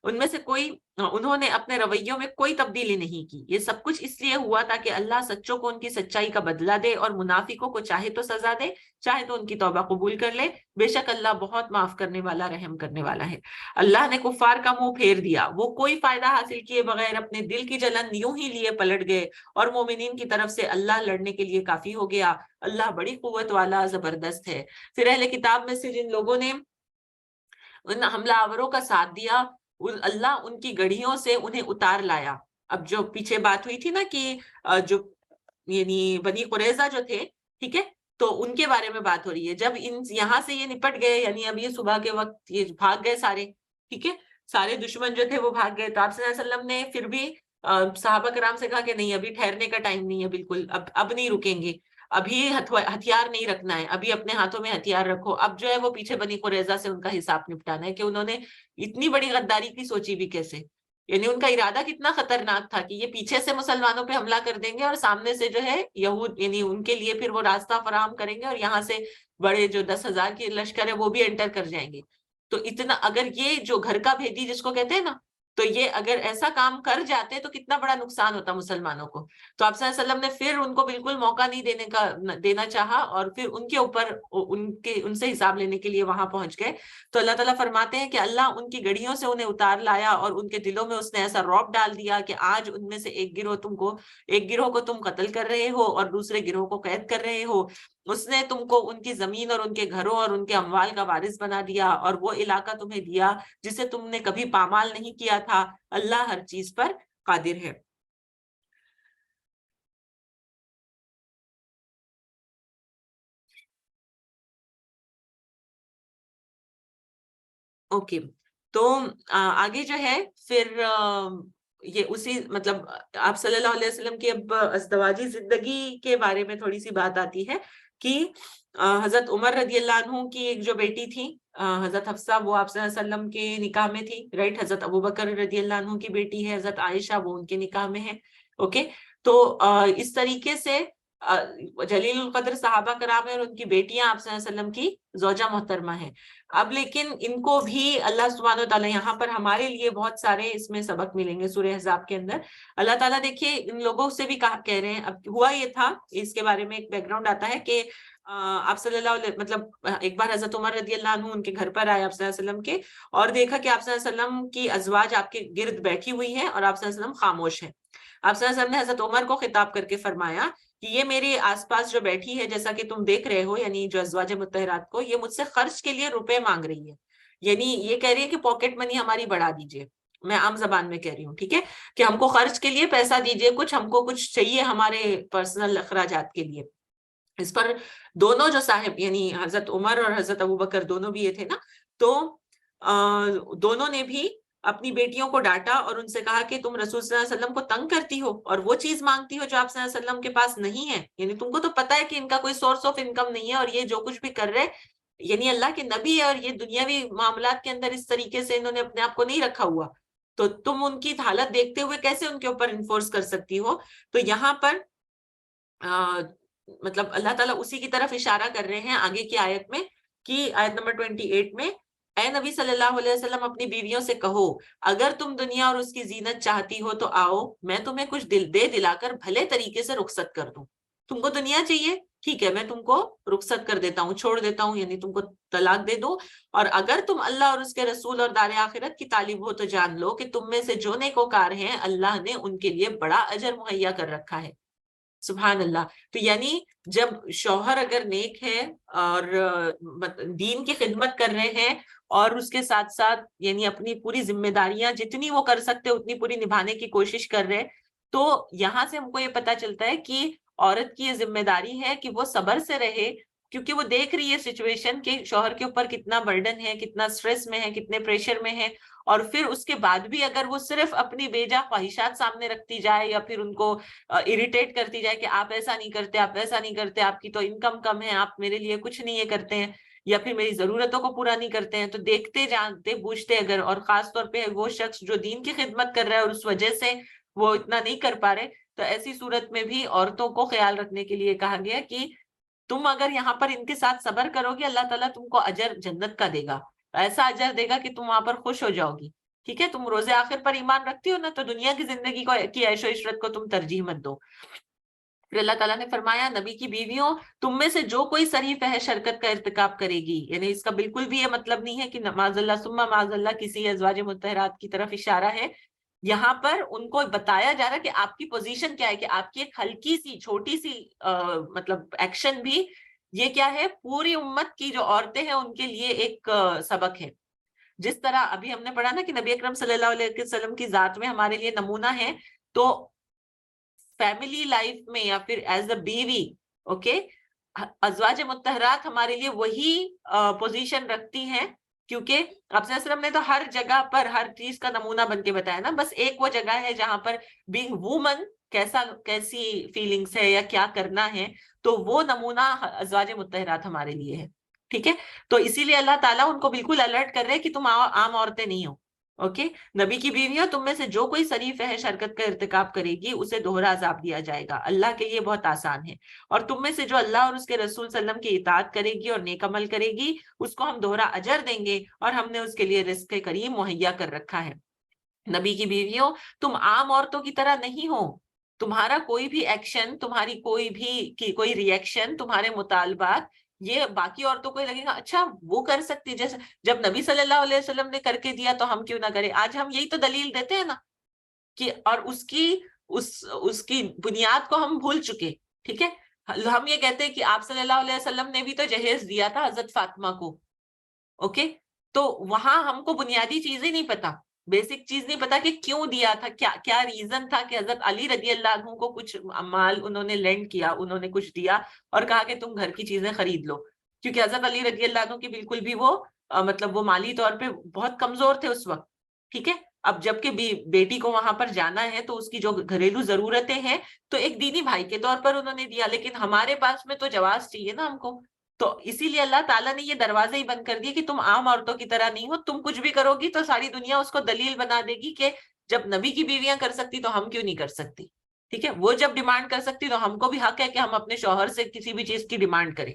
ان میں سے کوئی انہوں نے اپنے رویوں میں کوئی تبدیلی نہیں کی. یہ سب کچھ اس لیے ہوا تاکہ اللہ سچوں کو ان کی سچائی کا بدلہ دے اور منافقوں کو چاہے تو سزا دے چاہے تو ان کی توبہ قبول کر لے. بے شک اللہ بہت معاف کرنے والا رحم کرنے والا ہے. اللہ نے کفار کا منہ پھیر دیا. وہ کوئی فائدہ حاصل کیے بغیر اپنے دل کی جلن یوں ہی لیے پلٹ گئے اور مومنین کی طرف سے اللہ لڑنے کے لیے کافی ہو گیا. اللہ بڑی قوت والا زبردست ہے. پھر اہل کتاب میں سے جن لوگوں نے ان حملہ آوروں کا ساتھ دیا اللہ ان کی گڑھیوں سے انہیں اتار لایا. اب جو پیچھے بات ہوئی تھی نا کہ جو یعنی بنی قریظہ جو تھے ٹھیک ہے تو ان کے بارے میں بات ہو رہی ہے. جب یہاں سے یہ نپٹ گئے یعنی اب یہ صبح کے وقت یہ بھاگ گئے سارے ٹھیک ہے سارے دشمن جو تھے وہ بھاگ گئے تو آپ صلی اللہ علیہ وسلم نے پھر بھی صحابہ کرام سے کہا کہ نہیں ابھی ٹھہرنے کا ٹائم نہیں ہے بالکل اب نہیں رکیں گے ابھی ہتھیار نہیں رکھنا ہے ابھی اپنے ہاتھوں میں ہتھیار رکھو. اب جو ہے وہ پیچھے بنی قریظہ سے ان کا حساب نپٹانا ہے کہ انہوں نے اتنی بڑی غداری کی سوچی بھی کیسے. یعنی ان کا ارادہ کتنا خطرناک تھا کہ یہ پیچھے سے مسلمانوں پہ حملہ کر دیں گے اور سامنے سے جو ہے یہود یعنی ان کے لیے پھر وہ راستہ فراہم کریں گے اور یہاں سے بڑے جو 10,000 کی لشکر ہے وہ بھی انٹر کر جائیں گے. تو اتنا اگر یہ جو گھر کا بھیدی جس کو کہتے ہیں نا تو یہ اگر ایسا کام کر جاتے تو کتنا بڑا نقصان ہوتا مسلمانوں کو. تو آپ صلی اللہ علیہ وسلم نے پھر ان کو بالکل موقع نہیں دینا چاہا اور پھر ان کے اوپر ان سے حساب لینے کے لیے وہاں پہنچ گئے. تو اللہ تعالیٰ فرماتے ہیں کہ اللہ ان کی گڑھیوں سے انہیں اتار لایا اور ان کے دلوں میں اس نے ایسا رعب ڈال دیا کہ آج ان میں سے ایک گروہ کو تم قتل کر رہے ہو اور دوسرے گروہ کو قید کر رہے ہو. اس نے تم کو ان کی زمین اور ان کے گھروں اور ان کے اموال کا وارث بنا دیا اور وہ علاقہ تمہیں دیا جسے تم نے کبھی پامال نہیں کیا تھا. اللہ ہر چیز پر قادر ہے. اوکے تو آگے جو ہے پھر یہ اسی مطلب آپ صلی اللہ علیہ وسلم کی اب ازدواجی زندگی کے بارے میں تھوڑی سی بات آتی ہے کہ حضرت عمر رضی اللہ عنہ کی ایک جو بیٹی تھی حضرت حفصہ وہ آپ صلی اللہ علیہ وسلم کے نکاح میں تھی رائٹ. حضرت ابوبکر رضی اللہ عنہ کی بیٹی ہے حضرت عائشہ وہ ان کے نکاح میں ہے. اوکے تو اس طریقے سے جلیل القدر صحابہ کرام ہیں اور ان کی بیٹیاں آپ صلی اللہ علیہ وسلم کی زوجہ محترمہ ہیں. اب لیکن ان کو بھی اللہ سبحانہ وتعالی یہاں پر ہمارے لیے بہت سارے اس میں سبق ملیں گے سورہ احزاب کے اندر. اللہ تعالیٰ دیکھیے ان لوگوں سے بھی کہہ رہے ہیں. اب ہوا یہ تھا اس کے بارے میں ایک بیک گراؤنڈ آتا ہے کہ آپ صلی اللہ علیہ مطلب ایک بار حضرت عمر رضی اللہ عنہ ان کے گھر پر آئے آپ صلی اللہ علیہ وسلم کے اور دیکھا کہ آپ صلی اللہ علیہ وسلم کی ازواج آپ کے گرد بیٹھی ہوئی ہیں اور آپ صلی اللہ علیہ وسلم خاموش ہیں. آپ صلی اللہ علیہ وسلم نے حضرت عمر کو خطاب کر کے فرمایا کہ یہ میرے آس پاس جو بیٹھی ہے جیسا کہ تم دیکھ رہے ہو یعنی جو ازواج مطہرات کو یہ مجھ سے خرچ کے لیے روپے مانگ رہی ہے. یعنی یہ کہہ رہی ہے کہ پاکٹ منی ہماری بڑھا دیجئے. میں عام زبان میں کہہ رہی ہوں ٹھیک ہے کہ ہم کو خرچ کے لیے پیسہ دیجئے کچھ ہم کو کچھ چاہیے ہمارے پرسنل اخراجات کے لیے. اس پر دونوں جو صاحب یعنی حضرت عمر اور حضرت ابوبکر دونوں بھی یہ تھے نا تو دونوں نے بھی اپنی بیٹیوں کو ڈانٹا اور ان سے کہا کہ تم رسول صلی اللہ علیہ وسلم کو تنگ کرتی ہو اور وہ چیز مانگتی ہو جو آپ صلی اللہ علیہ وسلم کے پاس نہیں ہے. یعنی تم کو تو پتا ہے کہ ان کا کوئی سورس آف انکم نہیں ہے اور یہ جو کچھ بھی کر رہے یعنی اللہ کے نبی ہے اور یہ دنیاوی معاملات کے اندر اس طریقے سے انہوں نے اپنے آپ کو نہیں رکھا ہوا تو تم ان کی حالت دیکھتے ہوئے کیسے ان کے اوپر انفورس کر سکتی ہو. تو یہاں پر مطلب اللہ تعالیٰ اسی کی طرف اشارہ کر رہے ہیں آگے کی آیت میں کہ آیت نمبر 28 میں اے نبی صلی اللہ علیہ وسلم اپنی بیویوں سے کہو اگر تم دنیا اور اس کی زینت چاہتی ہو تو آؤ میں تمہیں کچھ دلا کر بھلے طریقے سے رخصت کر دوں. تم کو دنیا چاہیے ٹھیک ہے میں تم کو رخصت کر دیتا ہوں چھوڑ دیتا ہوں یعنی تم کو طلاق دے دو اور اگر تم اللہ اور اس کے رسول اور دار آخرت کی طالب ہو تو جان لو کہ تم میں سے جو نیکوکار ہیں اللہ نے ان کے لیے بڑا اجر مہیا کر رکھا ہے. سبحان اللہ. تو یعنی جب شوہر اگر نیک ہے اور دین کی خدمت کر رہے ہیں اور اس کے ساتھ ساتھ یعنی اپنی پوری ذمہ داریاں جتنی وہ کر سکتے اتنی پوری نبھانے کی کوشش کر رہے تو یہاں سے ہم کو یہ پتا چلتا ہے کہ عورت کی یہ ذمہ داری ہے کہ وہ صبر سے رہے کیونکہ وہ دیکھ رہی ہے سچویشن کہ شوہر کے اوپر کتنا برڈن ہے کتنا سٹریس میں ہے کتنے پریشر میں ہے اور پھر اس کے بعد بھی اگر وہ صرف اپنی بیجا خواہشات سامنے رکھتی جائے یا پھر ان کو اریٹیٹ کرتی جائے کہ آپ ایسا نہیں کرتے، آپ ایسا نہیں کرتے، آپ کی تو انکم کم ہے، آپ میرے لیے کچھ نہیں یہ کرتے ہیں، یا پھر میری ضرورتوں کو پورا نہیں کرتے ہیں، تو دیکھتے جانتے بوجھتے اگر، اور خاص طور پہ وہ شخص جو دین کی خدمت کر رہا ہے اور اس وجہ سے وہ اتنا نہیں کر پا رہے، تو ایسی صورت میں بھی عورتوں کو خیال رکھنے کے لیے کہا گیا کہ تم اگر یہاں پر ان کے ساتھ صبر کرو گے، اللہ تعالیٰ تم کو اجر جنت کا دے گا، ایسا اجر دے گا کہ تم وہاں پر خوش ہو جاؤ گی. ٹھیک ہے، تم روز آخر پر ایمان رکھتی ہو نا، تو دنیا کی زندگی کی عیش و عشرت کو تم ترجیح مت دو. پھر اللہ تعالیٰ نے فرمایا نبی کی بیویوں تم میں سے جو کوئی صریح فحش حرکت کا ارتکاب کرے گی، یعنی اس کا بالکل بھی یہ مطلب نہیں ہے کہ معاذ اللہ ثم معاذ اللہ کسی ازواج مطہرات کی طرف اشارہ ہے. یہاں پر ان کو بتایا جا رہا ہے کہ آپ کی پوزیشن کیا ہے، کہ آپ کی ایک ہلکی سی چھوٹی سی مطلب ایکشن بھی یہ کیا ہے، پوری امت کی جو عورتیں ہیں ان کے لیے ایک سبق ہے. جس طرح ابھی ہم نے پڑھا نا کہ نبی اکرم صلی اللہ علیہ وسلم کی ذات میں ہمارے لیے نمونہ ہے، تو فیملی لائف میں یا پھر ایز اے بیوی، اوکے، ازواج مطہرات ہمارے لیے وہی پوزیشن رکھتی ہیں، کیونکہ آپ صلی اللہ علیہ وسلم نے تو ہر جگہ پر ہر چیز کا نمونہ بن کے بتایا نا، بس ایک وہ جگہ ہے جہاں پر بینگ وومن کیسی فیلنگس ہے یا کیا کرنا ہے، تو وہ نمونہ ازواج مطہرات ہمارے لیے ہے. ٹھیک ہے، تو اسی لیے اللہ تعالیٰ ان کو بالکل الرٹ کر رہے ہیں کہ تم عام عورتیں نہیں ہو. اوکے، نبی کی بیویوں تم میں سے جو کوئی صریح فحش حرکت کا ارتکاب کرے گی اسے دوہرا عذاب دیا جائے گا، اللہ کے یہ بہت آسان ہے. اور تم میں سے جو اللہ اور اس کے رسول صلی اللہ علیہ وسلم کی اطاعت کرے گی اور نیک عمل کرے گی اس کو ہم دوہرا اجر دیں گے، اور ہم نے اس کے لیے رزق کریم مہیا کر رکھا ہے. نبی کی بیویوں تم عام عورتوں کی طرح نہیں ہو، تمہارا کوئی بھی ایکشن، تمہاری کوئی ری ایکشن، تمہارے مطالبات یہ باقی عورتوں کو لگے گا اچھا وہ کر سکتی، جیسے جب نبی صلی اللہ علیہ وسلم نے کر کے دیا تو ہم کیوں نہ کریں. آج ہم یہی تو دلیل دیتے ہیں نا کہ، اور اس کی بنیاد کو ہم بھول چکے. ٹھیک ہے، ہم یہ کہتے ہیں کہ آپ صلی اللہ علیہ وسلم نے بھی تو جہیز دیا تھا حضرت فاطمہ کو. اوکے، تو وہاں ہم کو بنیادی چیزیں نہیں پتا، بیسک چیز نہیں پتا کہ کیوں دیا تھا، کیا ریزن تھا کہ حضرت علی رضی اللہ عنہ کو کچھ مال انہوں نے لینڈ کیا، انہوں نے کچھ دیا اور کہا کہ تم گھر کی چیزیں خرید لو، کیونکہ حضرت علی رضی اللہ عنہ کی بالکل بھی وہ مطلب وہ مالی طور پہ بہت کمزور تھے اس وقت. ٹھیک ہے، اب جبکہ بیٹی کو وہاں پر جانا ہے تو اس کی جو گھریلو ضرورتیں ہیں تو ایک دینی بھائی کے طور پر انہوں نے دیا، لیکن ہمارے پاس میں تو جواز چاہیے نا ہم کو. تو اسی لیے اللہ تعالیٰ نے یہ دروازے ہی بند کر دیے کہ تم عام عورتوں کی طرح نہیں ہو، تم کچھ بھی کرو گی تو ساری دنیا اس کو دلیل بنا دے گی کہ جب نبی کی بیویاں کر سکتی تو ہم کیوں نہیں کر سکتی. ٹھیک ہے، وہ جب ڈیمانڈ کر سکتی تو ہم کو بھی حق ہے کہ ہم اپنے شوہر سے کسی بھی چیز کی ڈیمانڈ کریں.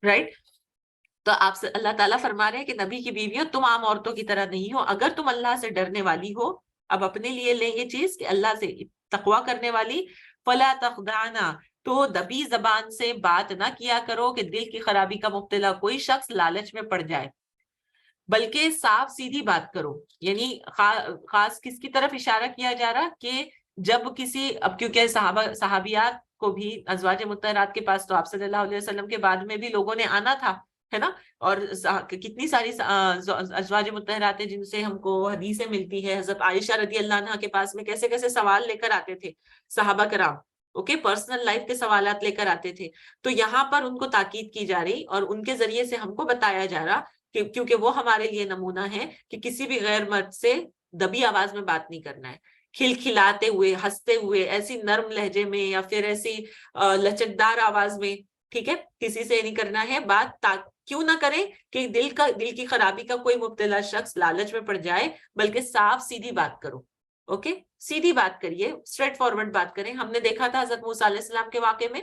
رائٹ، تو آپ سے اللہ تعالیٰ فرما رہے ہیں کہ نبی کی بیویوں تم عام عورتوں کی طرح نہیں ہو، اگر تم اللہ سے ڈرنے والی ہو. اب اپنے لیے لیں یہ چیز کہ اللہ سے تقوی کرنے والی، فلا تخضعنا، تو دبی زبان سے بات نہ کیا کرو کہ دل کی خرابی کا مبتلا کوئی شخص لالچ میں پڑ جائے، بلکہ صاف سیدھی بات کرو. یعنی خاص کس کی طرف اشارہ کیا جا رہا کہ جب کسی، اب کیونکہ صحابیات کو بھی ازواج مطہرات کے پاس تو آپ صلی اللہ علیہ وسلم کے بعد میں بھی لوگوں نے آنا تھا، ہے نا، اور کتنی ساری ازواج مطہرات ہیں جن سے ہم کو حدیثیں ملتی ہے. حضرت عائشہ رضی اللہ عنہا کے پاس میں کیسے کیسے سوال لے کر آتے تھے صحابہ کرام، اوکے، پرسنل لائف کے سوالات لے کر آتے تھے. تو یہاں پر ان کو تاکید کی جا رہی اور ان کے ذریعے سے ہم کو بتایا جا رہا کہ کیونکہ وہ ہمارے لیے نمونہ ہے کہ کسی بھی غیر مرد سے دبی آواز میں بات نہیں کرنا ہے، کھلکھلاتے ہوئے، ہنستے ہوئے، ایسی نرم لہجے میں یا پھر ایسی لچکدار آواز میں. ٹھیک ہے، کسی سے نہیں کرنا ہے بات، کیوں نہ کرے کہ دل کی خرابی کا کوئی مبتلا شخص لالچ میں پڑ جائے، بلکہ صاف سیدھی بات کرو. اوکے، سیدھی بات کریے، اسٹریٹ فارورڈ بات کریں. ہم نے دیکھا تھا حضرت موسیٰ علیہ السلام کے واقعے میں،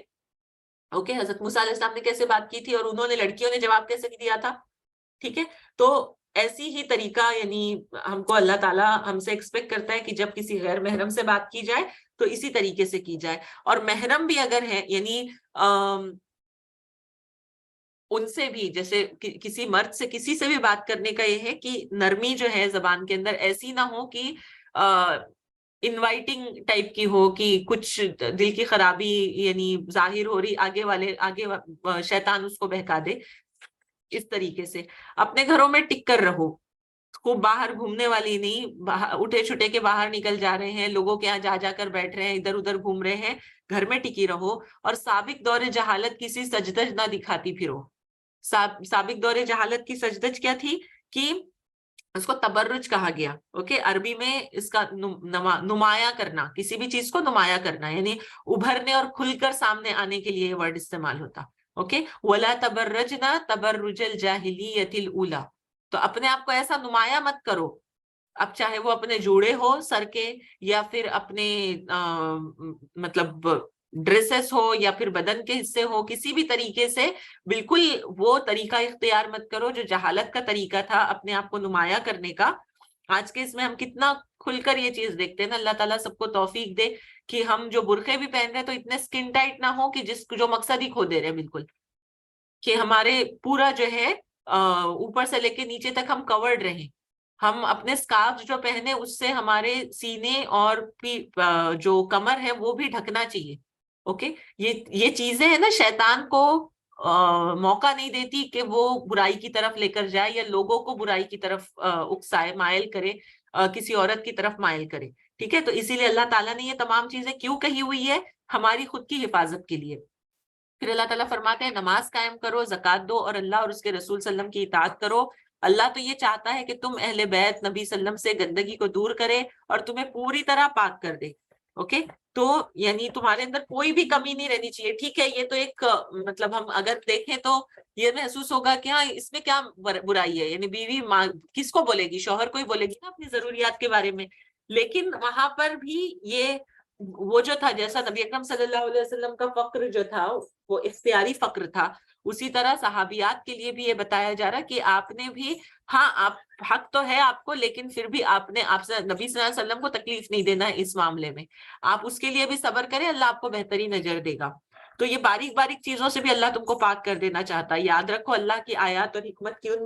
اوکے، حضرت موسیٰ علیہ السلام نے کیسے بات کی تھی اور انہوں نے لڑکیوں نے جواب کیسے دیا تھا. ٹھیک ہے، تو ایسی ہی طریقہ یعنی ہم کو اللہ تعالیٰ ہم سے ایکسپیکٹ کرتا ہے کہ جب کسی غیر محرم سے بات کی جائے تو اسی طریقے سے کی جائے. اور محرم بھی اگر ہے یعنی ان سے بھی، جیسے کسی مرد سے کسی سے بھی بات کرنے کا یہ ہے کہ نرمی جو ہے زبان کے اندر ایسی نہ ہو کہ انوائٹنگ ٹائپ کی ہو کہ کچھ دل کی خرابی یعنی ظاہر ہو رہی، آگے شیطان اس کو بہکا دے. اس طریقے سے اپنے گھروں میں ٹک کر رہو، خوب باہر گھومنے والی نہیں، اٹھے چھٹے کے باہر نکل جا رہے ہیں، لوگوں کے یہاں جا کر بیٹھ رہے ہیں، ادھر ادھر گھوم رہے ہیں، گھر میں ٹکی رہو. اور سابق دور جہالت کسی سجدج نہ دکھاتی پھرو. سابق دور جہالت کی سجدج کیا تھی کہ اس کو تبرج کہا گیا. اوکے, عربی میں اس کا نمایاں کرنا, کسی بھی چیز کو نمایاں کرنا, یعنی ابھرنے اور کھل کر سامنے آنے کے لیے یہ ورڈ استعمال ہوتا. اوکے, وَلَا تَبَرَّجْنَا تَبَرُّجَ الْجَاهِلِيَّةِ الْأُولَى, تو اپنے آپ کو ایسا نمایاں مت کرو, اب چاہے وہ اپنے جوڑے ہو سر کے, یا پھر اپنے مطلب ڈریسز ہو, یا پھر بدن کے حصے ہو, کسی بھی طریقے سے بالکل وہ طریقہ اختیار مت کرو جو جہالت کا طریقہ تھا اپنے آپ کو نمایاں کرنے کا. آج کے اس میں ہم کتنا کھل کر یہ چیز دیکھتے ہیں نا. اللہ تعالیٰ سب کو توفیق دے کہ ہم جو برقعے بھی پہن رہے ہیں تو اتنے سکن ٹائٹ نہ ہو کہ جو مقصد ہی کھو دے رہے ہیں بالکل, کہ ہمارے پورا جو ہے اوپر سے لے کے نیچے تک ہم کورڈ رہیں. ہم اپنے سکارف جو پہنے اس سے ہمارے سینے اور جو کمر ہے وہ بھی ڈھکنا چاہیے. اوکے, یہ چیزیں ہیں نا, شیطان کو موقع نہیں دیتی کہ وہ برائی کی طرف لے کر جائے یا لوگوں کو برائی کی طرف اکسائے, مائل کرے, کسی عورت کی طرف مائل کرے. ٹھیک ہے, تو اسی لیے اللہ تعالیٰ نے یہ تمام چیزیں کیوں کہی ہوئی ہے, ہماری خود کی حفاظت کے لیے. پھر اللہ تعالیٰ فرماتے ہیں نماز قائم کرو, زکوٰۃ دو, اور اللہ اور اس کے رسول صلی اللہ علیہ وسلم کی اطاعت کرو. اللہ تو یہ چاہتا ہے کہ تم اہل بیت نبی صلی اللہ علیہ وسلم سے گندگی کو دور کرے اور تمہیں پوری طرح پاک کر دے. اوکے, تو یعنی تمہارے اندر کوئی بھی کمی نہیں رہنی چاہیے. ٹھیک ہے, یہ تو ایک مطلب ہم اگر دیکھیں تو یہ محسوس ہوگا کہ ہاں اس میں کیا برائی ہے, یعنی بیوی کس کو بولے گی, شوہر کو ہی بولے گی نا اپنی ضروریات کے بارے میں. لیکن وہاں پر بھی یہ وہ جو تھا, جیسا نبی اکرم صلی اللہ علیہ وسلم کا فقر جو تھا وہ اختیاری فقر تھا, اسی طرح صحابیات کے لیے بھی یہ بتایا جا رہا کہ آپ نے بھی, ہاں آپ حق تو ہے آپ کو, لیکن پھر بھی آپ نے نبی صلی اللہ علیہ وسلم کو تکلیف نہیں دینا ہے اس معاملے میں. آپ اس کے لیے بھی صبر کریں, اللہ آپ کو بہترین اجر دے گا. تو یہ باریک باریک چیزوں سے بھی اللہ تم کو پاک کر دینا چاہتا ہے. یاد رکھو اللہ کی آیات اور حکمت کی ان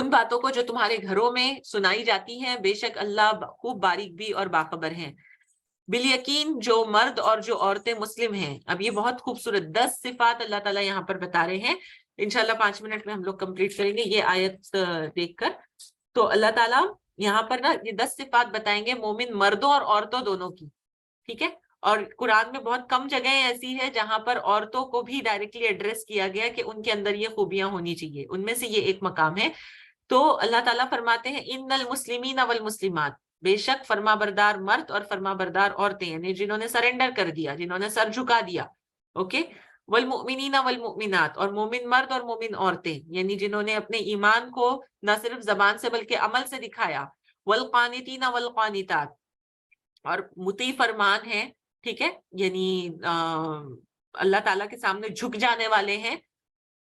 باتوں کو جو تمہارے گھروں میں سنائی جاتی ہیں, بے شک اللہ خوب باریک بھی اور باخبر ہیں. بالیقین جو مرد اور جو عورتیں مسلم ہیں. اب یہ بہت خوبصورت 10 صفات اللہ تعالیٰ یہاں پر بتا رہے ہیں. انشاءاللہ 5 منٹ میں ہم لوگ کمپلیٹ کریں گے یہ آیت دیکھ کر. تو اللہ تعالیٰ یہاں پر نا یہ 10 صفات بتائیں گے مومن مردوں اور عورتوں دونوں کی. ٹھیک ہے, اور قرآن میں بہت کم جگہیں ایسی ہے جہاں پر عورتوں کو بھی ڈائریکٹلی ایڈریس کیا گیا کہ ان کے اندر یہ خوبیاں ہونی چاہیے. ان میں سے یہ ایک مقام ہے. تو اللہ تعالیٰ فرماتے ہیں ان المسلمین والمسلمات, بے شک فرما بردار مرد اور فرما بردار عورتیں, یعنی جنہوں نے سرنڈر کر دیا, جنہوں نے سر جھکا دیا. اوکے, والمؤمنین والمؤمنات, اور مومن مرد اور مومن عورتیں, یعنی جنہوں نے اپنے ایمان کو نہ صرف زبان سے بلکہ عمل سے دکھایا. والقانتین والقانتات, اور مطیع فرمان ہیں. ٹھیک ہے, یعنی اللہ تعالیٰ کے سامنے جھک جانے والے ہیں.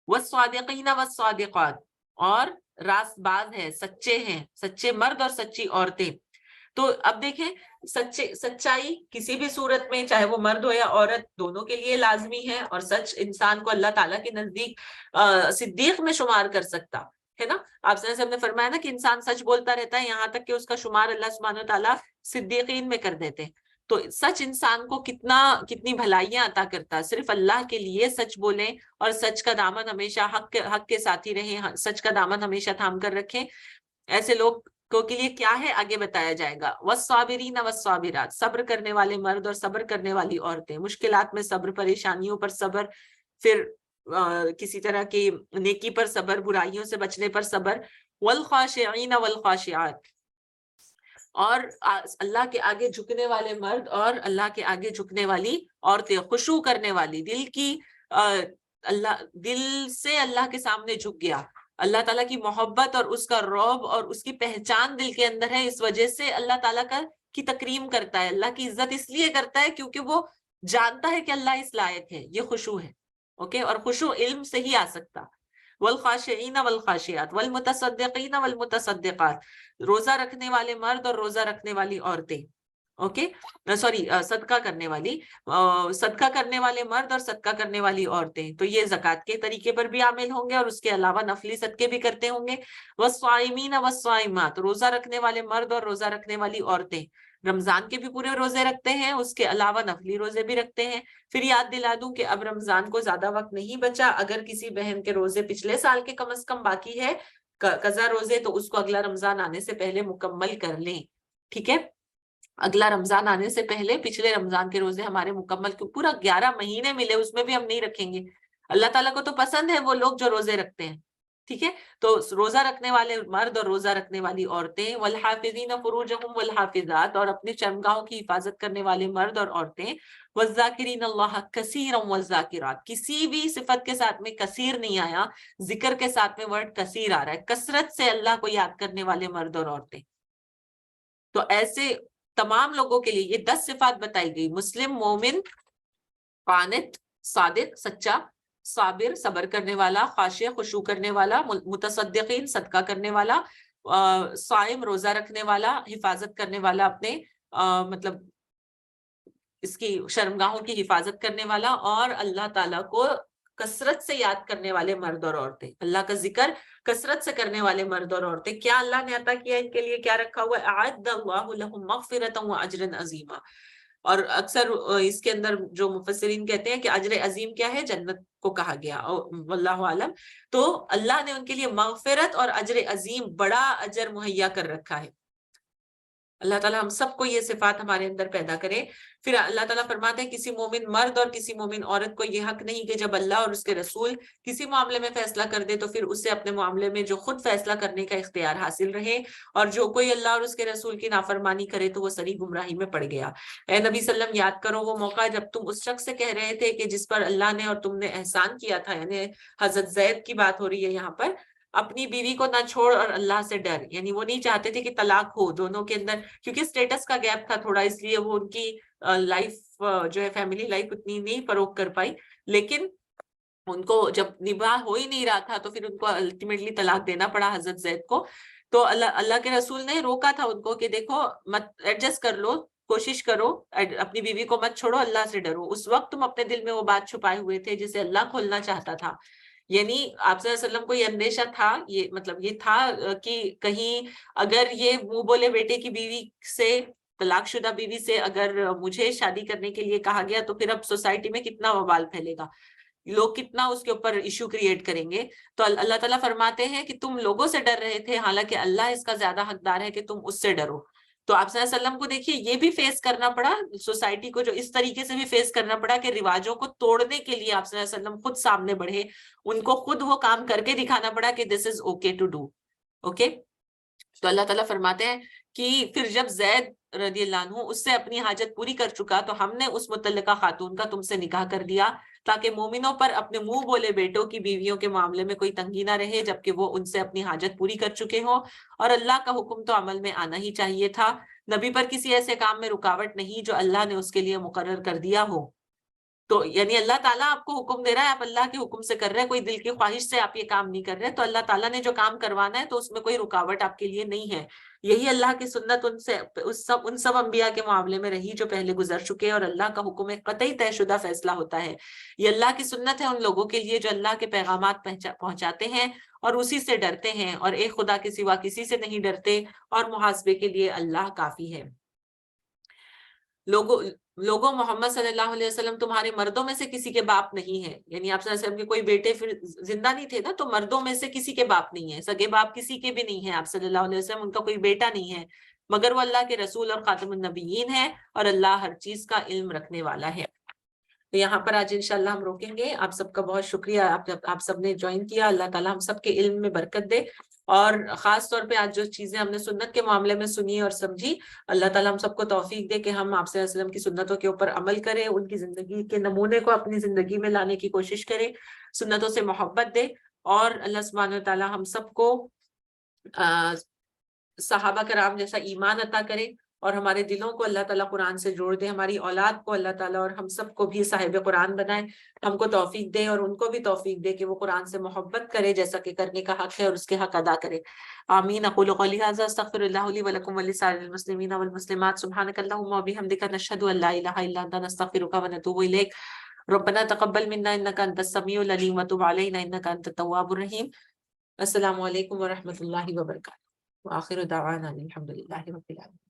والصادقین والصادقات, اور راست باز ہیں, سچے ہیں, سچے مرد اور سچی عورتیں. تو اب دیکھیں سچائی کسی بھی صورت میں, چاہے وہ مرد ہو یا عورت, دونوں کے لیے لازمی ہے. اور سچ انسان کو اللہ تعالیٰ کے نزدیک صدیق میں شمار کر سکتا ہے نا. آپ صلی اللہ علیہ وسلم نے فرمایا نا کہ انسان سچ بولتا رہتا ہے یہاں تک کہ اس کا شمار اللہ سبحانہ و تعالیٰ صدیقین میں کر دیتے ہیں. تو سچ انسان کو کتنی بھلائیاں عطا کرتا ہے. صرف اللہ کے لیے سچ بولیں اور سچ کا دامن ہمیشہ حق کے ساتھی رہیں, سچ کا دامن ہمیشہ تھام کر رکھیں. ایسے لوگ کو کے لیے کیا ہے آگے بتایا جائے گا. والصابرین والصابرات, صبر کرنے والے مرد اور صبر کرنے والی عورتیں. مشکلات میں صبر, پریشانیوں پر صبر, پھر کسی طرح کی نیکی پر صبر, برائیوں سے بچنے پر صبر. والخاشعین والخاشعات, اور اللہ کے آگے جھکنے والے مرد اور اللہ کے آگے جھکنے والی عورتیں, خشوع کرنے والی, دل سے اللہ کے سامنے جھک گیا. اللہ تعالیٰ کی محبت اور اس کا رعب اور اس کی پہچان دل کے اندر ہے, اس وجہ سے اللہ تعالیٰ کی تکریم کرتا ہے, اللہ کی عزت اس لیے کرتا ہے کیونکہ وہ جانتا ہے کہ اللہ اس لائق ہے. یہ خشوع ہے. اوکے, اور خشوع علم سے ہی آ سکتا. والخاشعین والخاشعات والمتصدقین والمتصدقات, روزہ رکھنے والے مرد اور روزہ رکھنے والی عورتیں. اوکے, صدقہ کرنے والے مرد اور صدقہ کرنے والی عورتیں. تو یہ زکوٰۃ کے طریقے پر بھی عامل ہوں گے اور اس کے علاوہ نفلی صدقے بھی کرتے ہوں گے. والصائمین والصائمات, روزہ رکھنے والے مرد اور روزہ رکھنے والی عورتیں. رمضان کے بھی پورے روزے رکھتے ہیں, اس کے علاوہ نفلی روزے بھی رکھتے ہیں. پھر یاد دلا دوں کہ اب رمضان کو زیادہ وقت نہیں بچا. اگر کسی بہن کے روزے پچھلے سال کے کم از کم باقی ہے قضا روزے, تو اس کو اگلا رمضان آنے سے پہلے مکمل کر لیں. ٹھیک ہے, اگلا رمضان آنے سے پہلے پچھلے رمضان کے روزے ہمارے مکمل, پورا 11 مہینے ملے اس میں بھی ہم نہیں رکھیں گے. اللہ تعالیٰ کو تو پسند ہے وہ لوگ جو روزے رکھتے ہیں. ٹھیک ہے. تو روزہ رکھنے والے مرد اور روزہ رکھنے والی عورتیں، والحافظین فروجہم والحافظات، اور اپنے شرمگاہوں کی حفاظت کرنے والے مرد اور عورتیں، والذاکرین اللہ کثیرا والذاکرات. کسی بھی صفت کے ساتھ میں کثیر نہیں آیا، ذکر کے ساتھ میں ورڈ کثیر آ رہا ہے، کثرت سے اللہ کو یاد کرنے والے مرد اور عورتیں. تو ایسے تمام لوگوں کے لیے یہ 10 صفات بتائی گئی: مسلم، مومن، قانت صادق سچا، صابر صبر کرنے والا، خاشع خشوع کرنے والا، متصدقین صدقہ کرنے والا، صائم روزہ رکھنے والا، حفاظت کرنے والا اپنے مطلب اس کی شرمگاہوں کی حفاظت کرنے والا، اور اللہ تعالیٰ کو کثرت سے یاد کرنے والے مرد اور عورتیں، اللہ کا ذکر کثرت سے کرنے والے مرد اور عورتیں. کیا اللہ نے عطا کیا ان کے لیے؟ کیا رکھا ہوا ہے؟ اعد اللہ لهم مغفرۃ واجرا عظیما. اور اکثر اس کے اندر جو مفسرین کہتے ہیں کہ اجر عظیم کیا ہے؟ جنت کو کہا گیا، واللہ عالم. تو اللہ نے ان کے لیے مغفرت اور اجر عظیم، بڑا اجر مہیا کر رکھا ہے. اللہ تعالیٰ ہم سب کو یہ صفات ہمارے اندر پیدا کرے. پھر اللہ تعالیٰ فرماتے ہیں کسی مومن مرد اور کسی مومن عورت کو یہ حق نہیں کہ جب اللہ اور اس کے رسول کسی معاملے میں فیصلہ کر دے تو پھر اسے اپنے معاملے میں جو خود فیصلہ کرنے کا اختیار حاصل رہے، اور جو کوئی اللہ اور اس کے رسول کی نافرمانی کرے تو وہ سری گمراہی میں پڑ گیا. اے نبی صلی اللہ علیہ وسلم، یاد کرو وہ موقع جب تم اس شخص سے کہہ رہے تھے کہ جس پر اللہ نے اور تم نے احسان کیا تھا، یعنی حضرت زید کی بات ہو رہی ہے یہاں پر، اپنی بیوی کو نہ چھوڑ اور اللہ سے ڈر. یعنی وہ نہیں چاہتے تھے کہ طلاق ہو دونوں کے اندر، کیونکہ سٹیٹس کا گیپ تھا تھوڑا، اس لیے وہ ان کی لائف جو ہے فیملی لائف اتنی نہیں فروغ کر پائی. لیکن ان کو جب نباہ ہو ہی نہیں رہا تھا تو پھر ان کو الٹیمیٹلی طلاق دینا پڑا حضرت زید کو. تو اللہ کے رسول نے روکا تھا ان کو کہ دیکھو مت ایڈجسٹ کر لو، کوشش کرو، اپنی بیوی کو مت چھوڑو، اللہ سے ڈرو. اس وقت تم اپنے دل میں وہ بات چھپائے ہوئے تھے جسے اللہ کھولنا چاہتا تھا. یعنی آپ صلی اللہ علیہ وسلم کو یہ اندیشہ تھا، یہ مطلب یہ تھا کہ کہیں اگر یہ منہ بولے بیٹے کی بیوی سے، طلاق شدہ بیوی سے اگر مجھے شادی کرنے کے لیے کہا گیا تو پھر اب سوسائٹی میں کتنا وبال پھیلے گا، لوگ کتنا اس کے اوپر ایشو کریٹ کریں گے. تو اللہ تعالیٰ فرماتے ہیں کہ تم لوگوں سے ڈر رہے تھے، حالانکہ اللہ اس کا زیادہ حقدار ہے کہ تم اس سے ڈرو. تو آپ صلی اللہ علیہ وسلم کو دیکھیے یہ بھی فیس کرنا پڑا، سوسائٹی کو جو اس طریقے سے بھی فیس کرنا پڑا کہ رواجوں کو توڑنے کے لیے آپ صلی اللہ علیہ وسلم خود سامنے بڑھے، ان کو خود وہ کام کر کے دکھانا پڑا کہ this is okay to do. Okay. تو اللہ تعالیٰ فرماتے ہیں کہ پھر جب زید رضی اللہ عنہ اس سے اپنی حاجت پوری کر چکا تو ہم نے اس متعلقہ خاتون کا تم سے نکاح کر دیا تاکہ مومنوں پر اپنے منہ بولے بیٹوں کی بیویوں کے معاملے میں کوئی تنگی نہ رہے جبکہ وہ ان سے اپنی حاجت پوری کر چکے ہوں. اور اللہ کا حکم تو عمل میں آنا ہی چاہیے تھا. نبی پر کسی ایسے کام میں رکاوٹ نہیں جو اللہ نے اس کے لیے مقرر کر دیا ہو. تو یعنی اللہ تعالیٰ آپ کو حکم دے رہا ہے، آپ اللہ کے حکم سے کر رہے ہیں، کوئی دل کی خواہش سے آپ یہ کام نہیں کر رہے. تو اللہ تعالیٰ نے جو کام کروانا ہے تو اس میں کوئی رکاوٹ آپ کے لیے نہیں ہے. یہی اللہ کی سنت ان سب انبیاء کے معاملے میں رہی جو پہلے گزر چکے، اور اللہ کا حکم ایک قطعی طے شدہ فیصلہ ہوتا ہے. یہ اللہ کی سنت ہے ان لوگوں کے لیے جو اللہ کے پیغامات پہنچاتے ہیں اور اسی سے ڈرتے ہیں، اور ایک خدا کے سوا کسی سے نہیں ڈرتے، اور محاسبے کے لیے اللہ کافی ہے. لوگوں محمد صلی اللہ علیہ وسلم تمہارے مردوں میں سے کسی کے باپ نہیں ہے. یعنی آپ صلی اللہ علیہ وسلم کے کوئی بیٹے پھر زندہ نہیں تھے نا، تو مردوں میں سے کسی کے باپ نہیں ہے، سگے باپ کسی کے بھی نہیں ہیں. آپ صلی اللہ علیہ وسلم ان کا کوئی بیٹا نہیں ہے، مگر وہ اللہ کے رسول اور خاتم النبیین ہے، اور اللہ ہر چیز کا علم رکھنے والا ہے. تو یہاں پر آج انشاءاللہ ہم روکیں گے. آپ سب کا بہت شکریہ، آپ سب نے جوائن کیا. اللہ تعالیٰ ہم سب کے علم میں برکت دے، اور خاص طور پہ آج جو چیزیں ہم نے سنت کے معاملے میں سنی اور سمجھی، اللہ تعالیٰ ہم سب کو توفیق دے کہ ہم آپ صلی اللہ علیہ وسلم کی سنتوں کے اوپر عمل کریں، ان کی زندگی کے نمونے کو اپنی زندگی میں لانے کی کوشش کریں، سنتوں سے محبت دے. اور اللہ سبحانہ وتعالیٰ ہم سب کو صحابہ کرام جیسا ایمان عطا کرے، اور ہمارے دلوں کو اللہ تعالیٰ قرآن سے جوڑ دے، ہماری اولاد کو اللہ تعالیٰ اور ہم سب کو بھی صاحب قرآن بنائے، ہم کو توفیق دے اور ان کو بھی توفیق دے کہ وہ قرآن سے محبت کرے جیسا کہ کرنے کا حق ہے اور اس کے حق ادا کرے. آمین. اقول قولی ھذا استغفر اللہ لی ولکم ولسائر المسلمین والمسلمات. سبحانک اللہم وبحمدک، نشہد ان لا الہ الا انت، نستغفرک ونتوب الیک. ربنا تقبل منا انک انت السمیع العلیم وتب علینا انک انت التواب الرحیم. السلام علیکم ورحمۃ اللہ وبرکاتہ. وآخر دعوانا الحمد للہ رب العالمین.